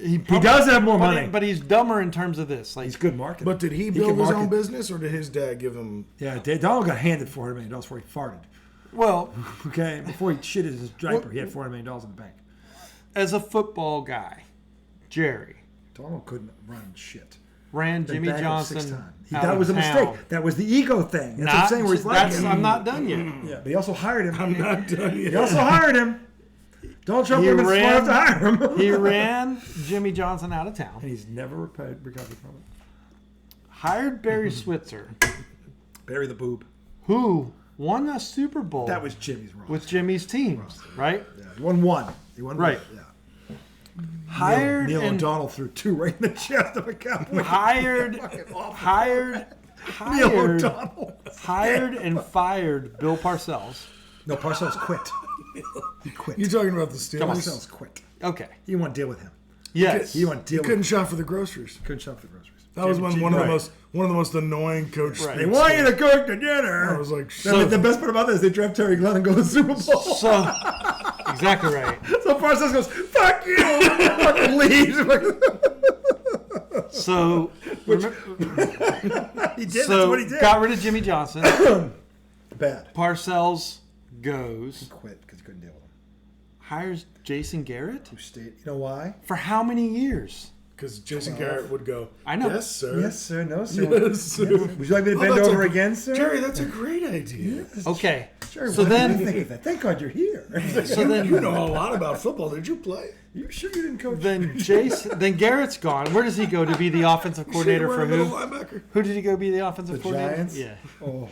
He does have more money. but he's dumber in terms of this. Like, He's good marketing. But did he can build his own market. business, or did his dad give him? Yeah, Donald got handed $400 million before he farted. well, Okay, before he shitted his diaper, he had $400 million in the bank. as a football guy, Jerry Donald couldn't run shit. ran They Jimmy bagged him 6 Johnson. times. out That of was a town. mistake. That was the ego thing. That's what I'm Not- saying. Where he's like, I'm not done yet. yeah, but he also hired him. I'm not done yet. He also hired him. Donald Trump He would have been smart enough to hire him. He ran Jimmy Johnson out of town. And he's never recovered from it. Hired Barry Switzer, Bury the boob. who won a Super Bowl That was Jimmy's wrong. with Jimmy's team, right? Yeah, he won one. He won Right. one. Yeah. Hired Neil and O'Donnell threw 2 right in the chest of a cowboy. hired Neil O'Donnell. hired and fired Bill Parcells. No, Parcells quit. He quit. You talking about the Steelers? Parcells quit. Okay. He didn't want to deal with him. Yes. He didn't want to He deal with couldn't him. shop for the groceries. Couldn't shop for the groceries. That was one of Right. the most annoying coach. Right. They want you to cook the dinner. I was like, the best part about this, they draft Terry Glenn and go to the Super Bowl. So exactly right. So Parcells goes, "Fuck you!" Fucking leaves. So He did. so That's what he did. got rid of Jimmy Johnson. Bad. Parcells goes, Quit because he couldn't deal with him. hires Jason Garrett Who stayed? You know why? for how many years? Because Jason Garrett would go, I know. yes, sir. Yes, sir. No, sir. Yes, sir. Would you like me to Oh, bend that's over a- again, sir? Jerry, that's a great idea. Okay. Jerry, So why then- did you think of that? Thank God you're here. So then You know a lot about football. Did you play? You sure you didn't coach? then Garrett's gone. Where does he go to be the offensive coordinator Should've for run a who? middle linebacker. Who did he go be the offensive The coordinator? Giants? Yeah. Oh,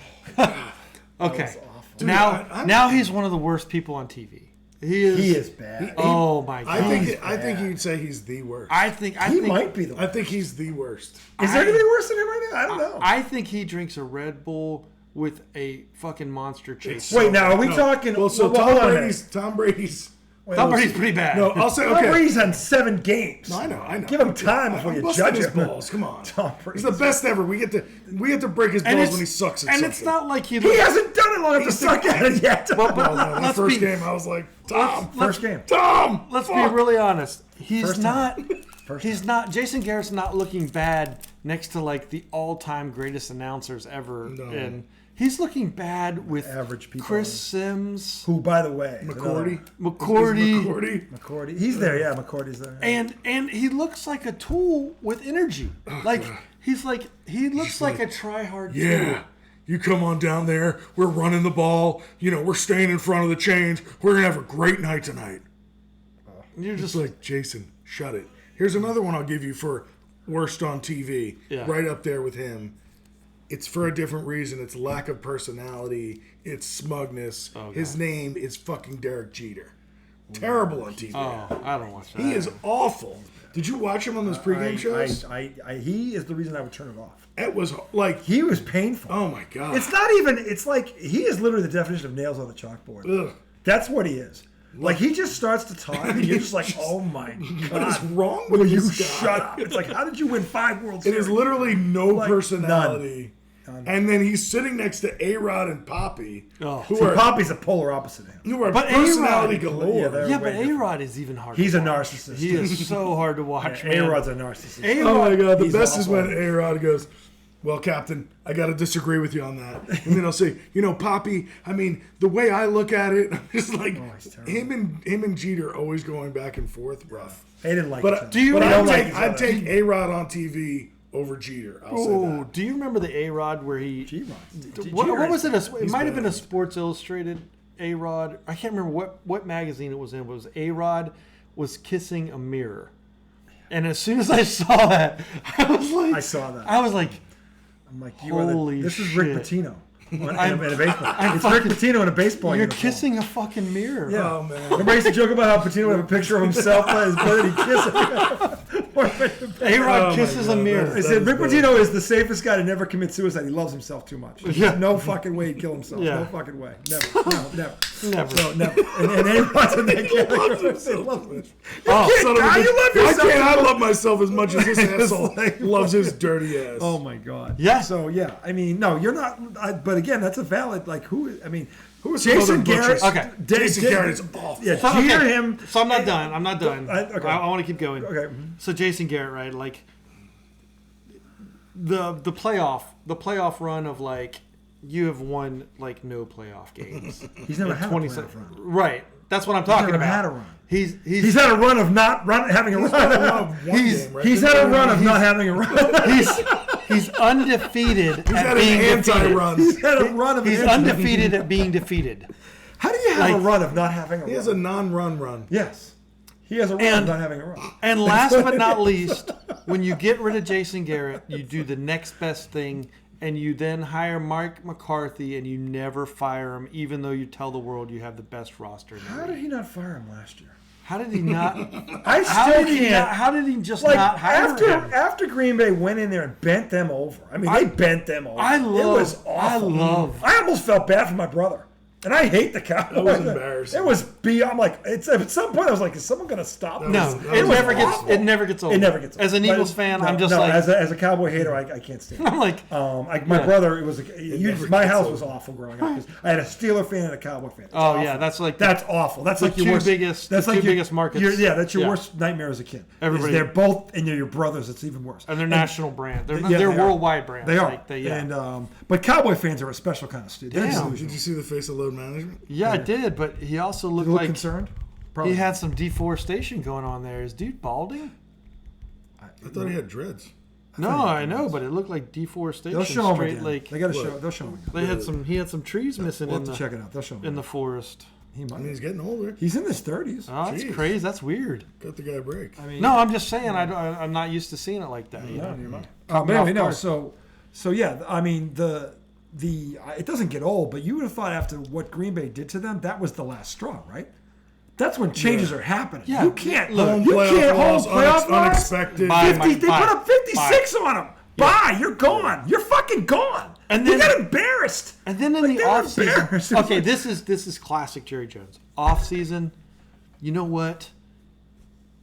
Okay. was awful. Dude, now I'm- now he's one of the worst people on TV. He is bad. Oh my god. I think you'd say he's the worst. I think he might be the I worst. think he's the worst. Is there anything worse than him right now? I don't know. I think he drinks a Red Bull with a fucking monster chase. Wait, now are we talking? Well, so well, hold on a Tom Brady's. Tom Brady's pretty bad. No, I'll say Tom okay. Brady's on 7 games. No, I know. Give him time before I'm you busting judge his him. balls. Come on. Tom He's the Brady's- best ever. We get to break his balls when he sucks at and something. it's not like he. He hasn't done it long enough to suck at it yet. But No, that let's first be game, I was like, Tom, First game. Tom. let's fuck. be really honest. He's First not. time. First He's not. Jason Garrett's not looking bad next to like the all-time greatest announcers ever. No. And he's looking bad with Average people. Chris Sims, Who, by the way, is McCourty. McCourty, McCourty. He's there. Yeah, McCourty's there. and he looks like a tool with energy. Like he looks like a try-hard tool. Yeah. You come on down there. We're running the ball. You know, we're staying in front of the chains. We're going to have a great night tonight. You're Just just like, Jason, shut it. Here's another one I'll give you for worst on TV. Yeah. Right up there with him. It's for a different reason. It's lack of personality. It's smugness. His name is fucking Derek Jeter. Terrible on TV. oh, I don't watch that. He is awful. Did you watch him on those pregame shows? He is the reason I would turn it off. It was like, He was painful. oh my God. It's not even. It's like he is literally the definition of nails on the chalkboard. Ugh. That's what he is. Like he just starts to talk, and you're just like, "Oh my God, What is wrong with will you this guy? shut up?" It's like, how did you win 5 World It Series? is literally no Like, personality. And then he's sitting next to A-Rod and Poppy, Oh. who See, are Poppy's a polar opposite of him. But personality A-Rod- galore. Yeah, they're Yeah, way but different. A-Rod is even hard. He's to a watch. narcissist. He is so hard to watch, man. A-Rod's a narcissist. Oh my God, the He's best is awful. when A-Rod goes, well, Captain, I got to disagree with you on that. And then I'll say, you know, Poppy, I mean, the way I look at it, I'm just like, he's terrible. him and Jeter always going back and forth, rough. They didn't like each But other. Do you but remember- I'd take A-Rod on TV over Jeter. I'll say Oh, that. do you remember the A-Rod where he? G-Rod. What was it? It might have been a bad. Sports Illustrated A-Rod. I can't remember what magazine it was in. But it was A-Rod was kissing a mirror, and as soon as I saw that, I was like, I saw that. I was like, I'm like, holy this is Rick shit. Pitino. In a baseball. It's Rick Pitino in a baseball You're uniform. kissing a fucking mirror. Yeah. Oh, man. Remember I used to joke about how Patino would have a picture of himself by his brother and he kisses. A-Rod Oh, kisses my a God, mirror. I said Rick Pitino is the safest guy to never commit suicide. He loves himself too much. Yeah. No fucking way he'd kill himself. Yeah. No fucking way. Never. No, never. Never. So, never. And A-Rod's in that category. himself. He loves himself. Oh, Son of a God, bitch. you love Why yourself. can't I love myself as much as this asshole like- loves his dirty ass? Oh my God. Yeah. So yeah, I mean, no, you're not. But again, that's a valid. Like who? I mean, Who was some Jason other Garrett. butchers? Okay. Jason Garrett is awful. Yeah, So, jeer okay, him. So I'm not done. I'm not done. Okay. I want to keep going. Okay. So Jason Garrett, right? Like the playoff run of like you have won like no playoff games. He's never In had a 20 playoff run. Right. That's what I'm talking never about. had a run. He's had a run of not having a run. He's had a run of not having a run. he's undefeated at Had being an defeated. anti-run. He's had a run of. He's an undefeated at being defeated. How do you have a Like- run of not having a run? He has a non-run run. Yes. He has a run of not having a run. And last but not least, when you get rid of Jason Garrett, you do the next best thing, and you then hire Mike McCarthy, and you never fire him, even though you tell the world you have the best roster. In the How league. did he not fire him last year? How did he not? I How still did he can't. not? How did he just Like not hire him? after Green Bay went in there and bent them over. I mean, they bent them over. I It was awful. I I almost felt bad for my brother. And I hate the Cowboys. That was embarrassing. It was I'm like, at some point I was like, is someone going to stop this? No, That it was never gets. awful. It never gets old. It never gets. As an But Eagles fan, I'm just no, like, as a Cowboy hater, I can't stand it. I'm like, My Yeah. brother, never my gets house old. was awful growing up. 'Cause I had a Steeler fan and a Cowboy fan. It's oh awful. yeah, that's like That's awful. That's the like your two worst. biggest- That's the like two your, biggest markets. that's your Yeah. worst nightmare as a kid. Everybody- They're both, and they're your brothers. It's even worse. and they're national brand. They're Yeah, they're they are. worldwide brands. They are. Like, yeah. And but Cowboy fans are a special kind of student. They're Damn. delusional. Did you see the face of load management? Yeah, I did, but he also A looked little like concerned. Probably. he had some deforestation going on there. Is dude balding? I thought he had dreads. No, I know, but it looked like deforestation. They'll show him straight again. like They got to Look. show. They'll show him again. they had some. He had some trees missing We'll in have to the check it out. They'll show him. in the Again. forest. He I mean, might. he's getting older. He's in his 30s. Oh, that's Jeez. crazy. That's weird. Got the guy a break. I mean, No, I'm just saying. I'm not used to seeing it like that. You know? But anyway, no. guard. So yeah. I mean, the it doesn't get old, but you would have thought after what Green Bay did to them, that was the last straw, right? That's when changes are happening. Yeah. You can't. Look, you can't hold loss, playoff loss. unexpected. Bye. 50, they Bye. put up 56 on them. Bye. You're gone. You're fucking gone. And you then- got embarrassed. And then in Like, the they were off season, embarrassed. okay, this is classic Jerry Jones. Off season, you know what?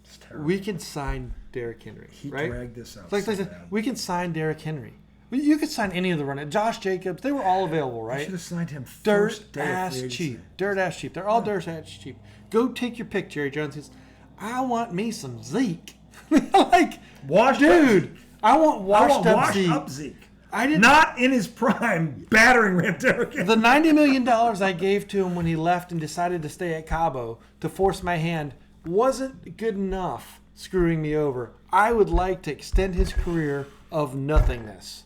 It's terrible. We can sign Derrick Henry, He right? dragged this out. Like so they said, bad. we can sign Derrick Henry. You could sign any of the runners. Josh Jacobs, they were all available, You right? should have signed him Dirt first day of ass free agency. cheap. Dirt ass cheap. They're all dirt ass cheap. Go take your pick, Jerry Jones. He's, I want me some Zeke. Like, Washed dude, up. I want washed up washed Zeke. up Zeke. I didn't. Not in his prime, battering ram Derrick Henry. The $90 million I gave to him when he left and decided to stay at Cabo to force my hand wasn't good enough screwing me over. I would like to extend his career of nothingness.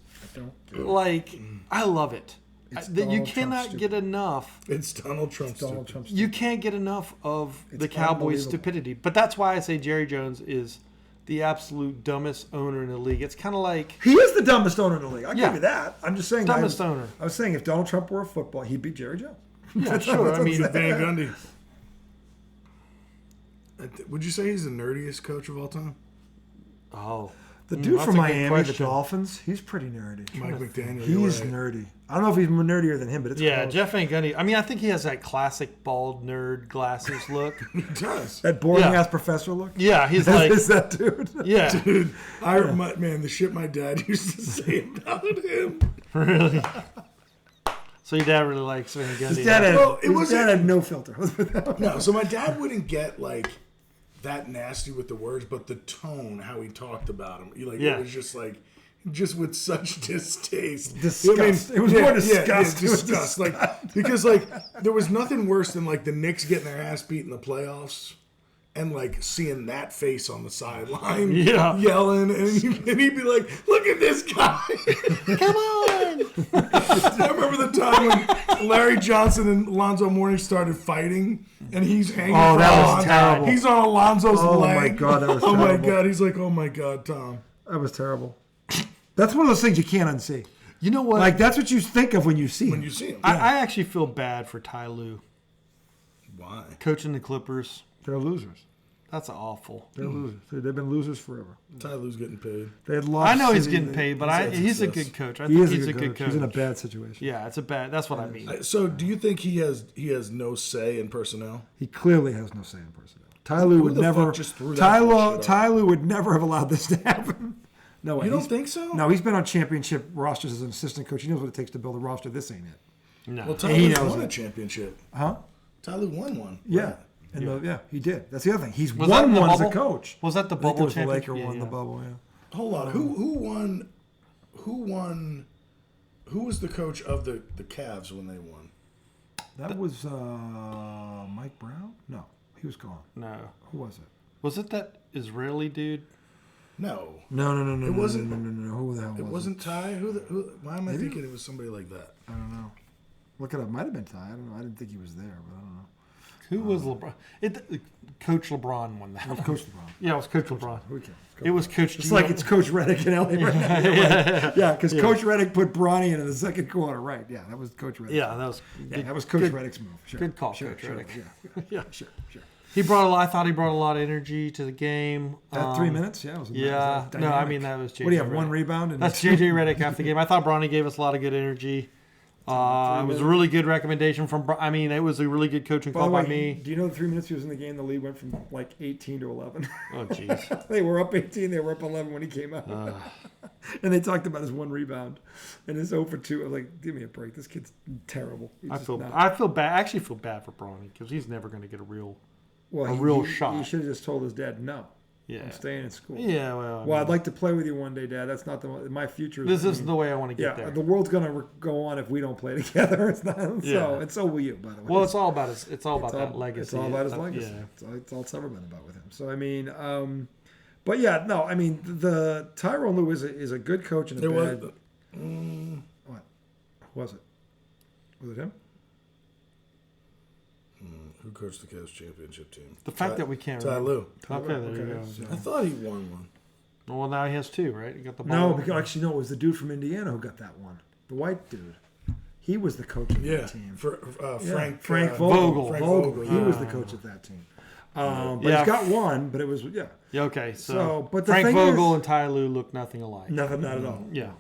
Like, I love it. It's You Donald Trump cannot stupid. get enough. It's Donald Trump. Donald stupid. Trump's You can't get enough of the It's Cowboys' unbelievable. stupidity. But that's why I say Jerry Jones is the absolute dumbest owner in the league. It's kind of like, He is the dumbest owner in the league. I'll Yeah. give you that. I'm just saying. Dumbest owner. I was saying if Donald Trump were a football, he'd beat Jerry Jones. yeah, sure. I mean, Van Gundy. Would you say he's the nerdiest coach of all time? oh. The dude that's from a good Miami, the question. Dolphins, he's pretty nerdy. Mike McDaniel. you're He's right. nerdy. I don't know if he's nerdier than him, but it's Yeah, close. Jeff Van Gundy. I mean, I think he has that classic bald nerd glasses look. He does. That boring Yeah. ass professor look. Yeah, he's like, is that dude? yeah, Dude, man, the shit my dad used to say about him. really. So your dad really likes Van Gundy. His dad, had, Well, it his wasn't- dad had no filter. No, so my dad wouldn't get like that nasty with the words, but the tone, how he talked about him, Yeah. it was just with such distaste. Disgust. It was more disgust. It was disgust. Like because there was nothing worse than like the Knicks getting their ass beat in the playoffs, and like seeing that face on the sideline, Yeah. yelling, and he'd be like, "Look at this guy!" Come on. I remember the time when Larry Johnson and Alonzo Mourning started fighting, and he's hanging. Oh, from that was Alonzo. terrible. He's on Alonzo's Oh, leg. my God, that was Oh my terrible. God, he's like, "Oh my God, Tom." That was terrible. That's one of those things you can't unsee. You know what? Like, that's what you think of when you see When him. you see him, I actually feel bad for Ty Lue why? coaching the Clippers. They're losers. That's awful. They're losers. They've been losers forever. Ty Lue's getting paid. They had lost. I know he's City. getting paid, but he's a good coach. I He think is he's a good coach. He's in a bad situation. Yeah, it's a bad. That's what I mean. So, do you think he has no say in personnel? He clearly has no say in personnel. Ty Lue would the never. fuck just threw that bullshit up? Ty Lue would never have allowed this to happen. No way. You don't He's- think so? No, he's been on championship rosters as an assistant coach. He knows what it takes to build a roster. This ain't it. No. Well, Ty He Lue knows won it. a championship. Huh? Ty Lue won one. Yeah. Right. And he did. That's the other thing. He's Was that won in the one as a bubble? coach. Was that the I think it bubble was the championship? Laker Yeah, won the yeah. bubble. Yeah. Hold on. Who won? Who was the coach of the Cavs when they won? That was Mike Brown. No, he was gone. No. Who was it? Was it that Israeli dude? No. No. It wasn't- No. Who the hell was It wasn't Ty. Why am I Maybe? thinking it was somebody like that? I don't know. Look it up. Might have been Ty. I don't know. I didn't think he was there, but I don't know. Who was LeBron? Coach LeBron won that. It was Coach LeBron. Yeah, it was Coach LeBron. We can. It was Coach. It's like it's Coach Reddick and LA Reddick. Yeah, because Coach Reddick put Bronny in the second quarter. Right. Yeah, that was Coach Reddick. Yeah, that was. Yeah, that was Coach good, Reddick's move. Sure. Good call, Sure, Coach sure, Reddick. Yeah. Yeah. Sure. He brought a lot. I thought he brought a lot of energy to the game. That 3 minutes? Yeah. It was Yeah. was No, I dynamic. mean that was. JJ What do you have? One Redick. rebound? And That's JJ Redick after the game. I thought Bronny gave us a lot of good energy. It was a really good recommendation from. I mean, it was a really good coaching By the call way, by me. do you know the 3 minutes he was in the game? The lead went from like 18 to 11. Oh, jeez. They were up 18. They were up 11 when he came out. And they talked about his one rebound and his 0 for 2. I was like, give me a break. This kid's terrible. He's I just feel. not- I feel bad. I actually feel bad for Bronny because he's never going to get a real. well, real shot. He should have just told his dad, no, Yeah. I'm staying in school. Yeah. Well. Well, I'd like to play with you one day, Dad. That's not my future. This isn't the way I want to Yeah, get there. the world's gonna go on if we don't play together. It's not. So, Yeah. and so will you, by the way. Well, it's all about his. It's all about It's that legacy. It's all about his That- legacy. Yeah. It's all it's ever been about with him. So I mean, but yeah, no, I mean the Tyrone Lue is a good coach and a There was. bad. What? Who was it? Was it him? Who coached the Cavs championship team? The fact that we can't. Ty remember. Lue. Okay, there you go. so- I thought he won one. Well, now he has two, right? You got the No, ball. because actually no, it was the dude from Indiana who got that one. The white dude. He was the coach of Yeah, that team. for Yeah, Frank Vogel. Frank Vogel. Vogel. He yeah. was the coach of that team. But Yeah. he's got one. But it was yeah, Yeah, okay, so, So, but the Frank thing Vogel is- and Ty Lue look nothing alike. nothing, not at all. Yeah.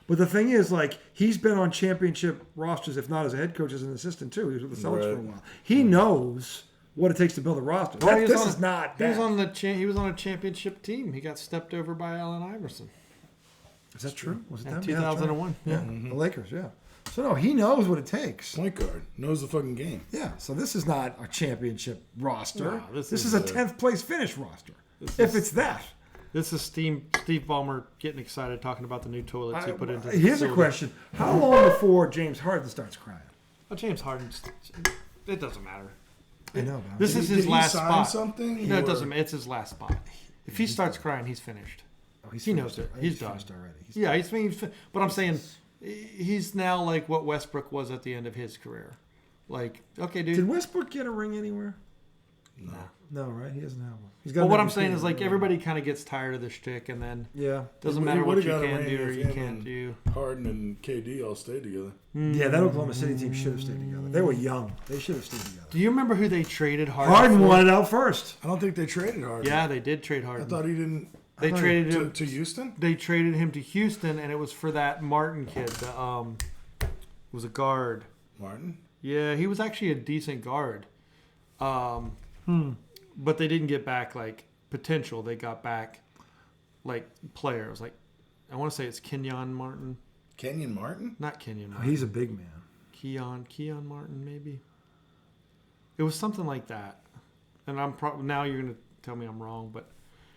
But the thing is, like, he's been on championship rosters, if not as a head coach, as an assistant too. He was with the Celtics for a Right. while. He knows what it takes to build a roster. Well, he was This on- is not. He was that. on the he was on a championship team. He got stepped over by Allen Iverson Is that true? Was it in them? 2001. Yeah, that's right. The Lakers. Yeah. So no, he knows what it takes. Point guard knows the fucking game. Yeah. So this is not a championship roster. No, this this is is a a- 10th place finish roster. This If is- it's that. This is Steve Ballmer getting excited talking about the new toilets he put into. the Here's a facility. question: how long before James Harden starts crying? Well, James Harden. It doesn't matter. I know. But This is his Did he last sign spot. something? No, it or- doesn't matter. It's his last spot. If he starts crying, he's finished. He knows it. He's done. finished already. He's Yeah, but I'm saying he's now like what Westbrook was at the end of his career. Like, okay, dude. Did Westbrook get a ring anywhere? No. No, right? He doesn't have one. He's got. Well, what an I'm saying MVP, is like right? everybody kind of gets tired of the shtick, and then Yeah. doesn't He matter what would've you got a can ring do or if you him can't and- do. Harden and KD all stayed together. Yeah, that Oklahoma City team should have stayed together. They were young. They should have stayed together. Do you remember who they traded Harden? Harden for? wanted out first. I don't think they traded Harden. Yeah, they did trade I Harden. thought he didn't. They traded To, him. to Houston? They traded him to Houston, and it was for that Martin kid. Was a guard. Martin? Yeah, he was actually a decent guard. But they didn't get back like potential. They got back like players. Like I want to say it's Kenyon Martin, Kenyon Martin? not Kenyon Oh, Martin. he's a big man. Keon Martin maybe. It was something like that. And I'm now you're gonna tell me I'm wrong, but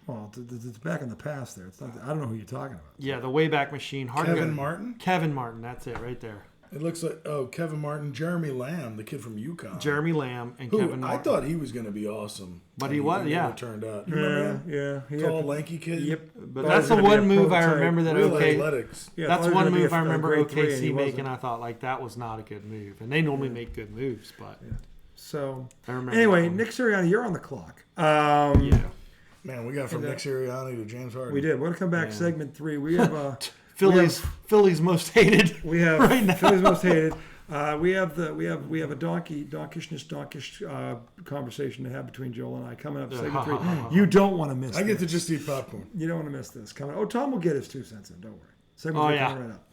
Well, it's back in the past there. It's not. I don't know who you're talking about. yeah, the Wayback Machine. Kevin Martin? Kevin Martin. That's it right there. It looks like Kevin Martin, Jeremy Lamb, the kid from UConn. Jeremy Lamb and Who Kevin I Martin. thought he was going to be awesome, But he was, yeah. never turned out. You remember him? Yeah. Tall, lanky kid. Yep. But Thought that's he the was gonna one be a move I prototype. remember that Real OK. athletics. Yeah, That's thought he was one gonna be move a I remember grade 3 and he OKC making. wasn't. I thought like that was not a good move, and they normally make good moves. But So I remember anyway, that one. Nick Sirianni, you're on the clock. Yeah. Man, we got from Nick Sirianni to James Harden. We did. We're gonna come back segment 3. We have Philly's most hated. we have right now. Philly's most hated. We have a donkish conversation to have between Joel and I coming up segment 3. You don't want to miss. I get this. to just eat popcorn. You don't want to miss this coming. Oh, Tom will get his 2 cents in. Don't worry. Segment 3 coming right up.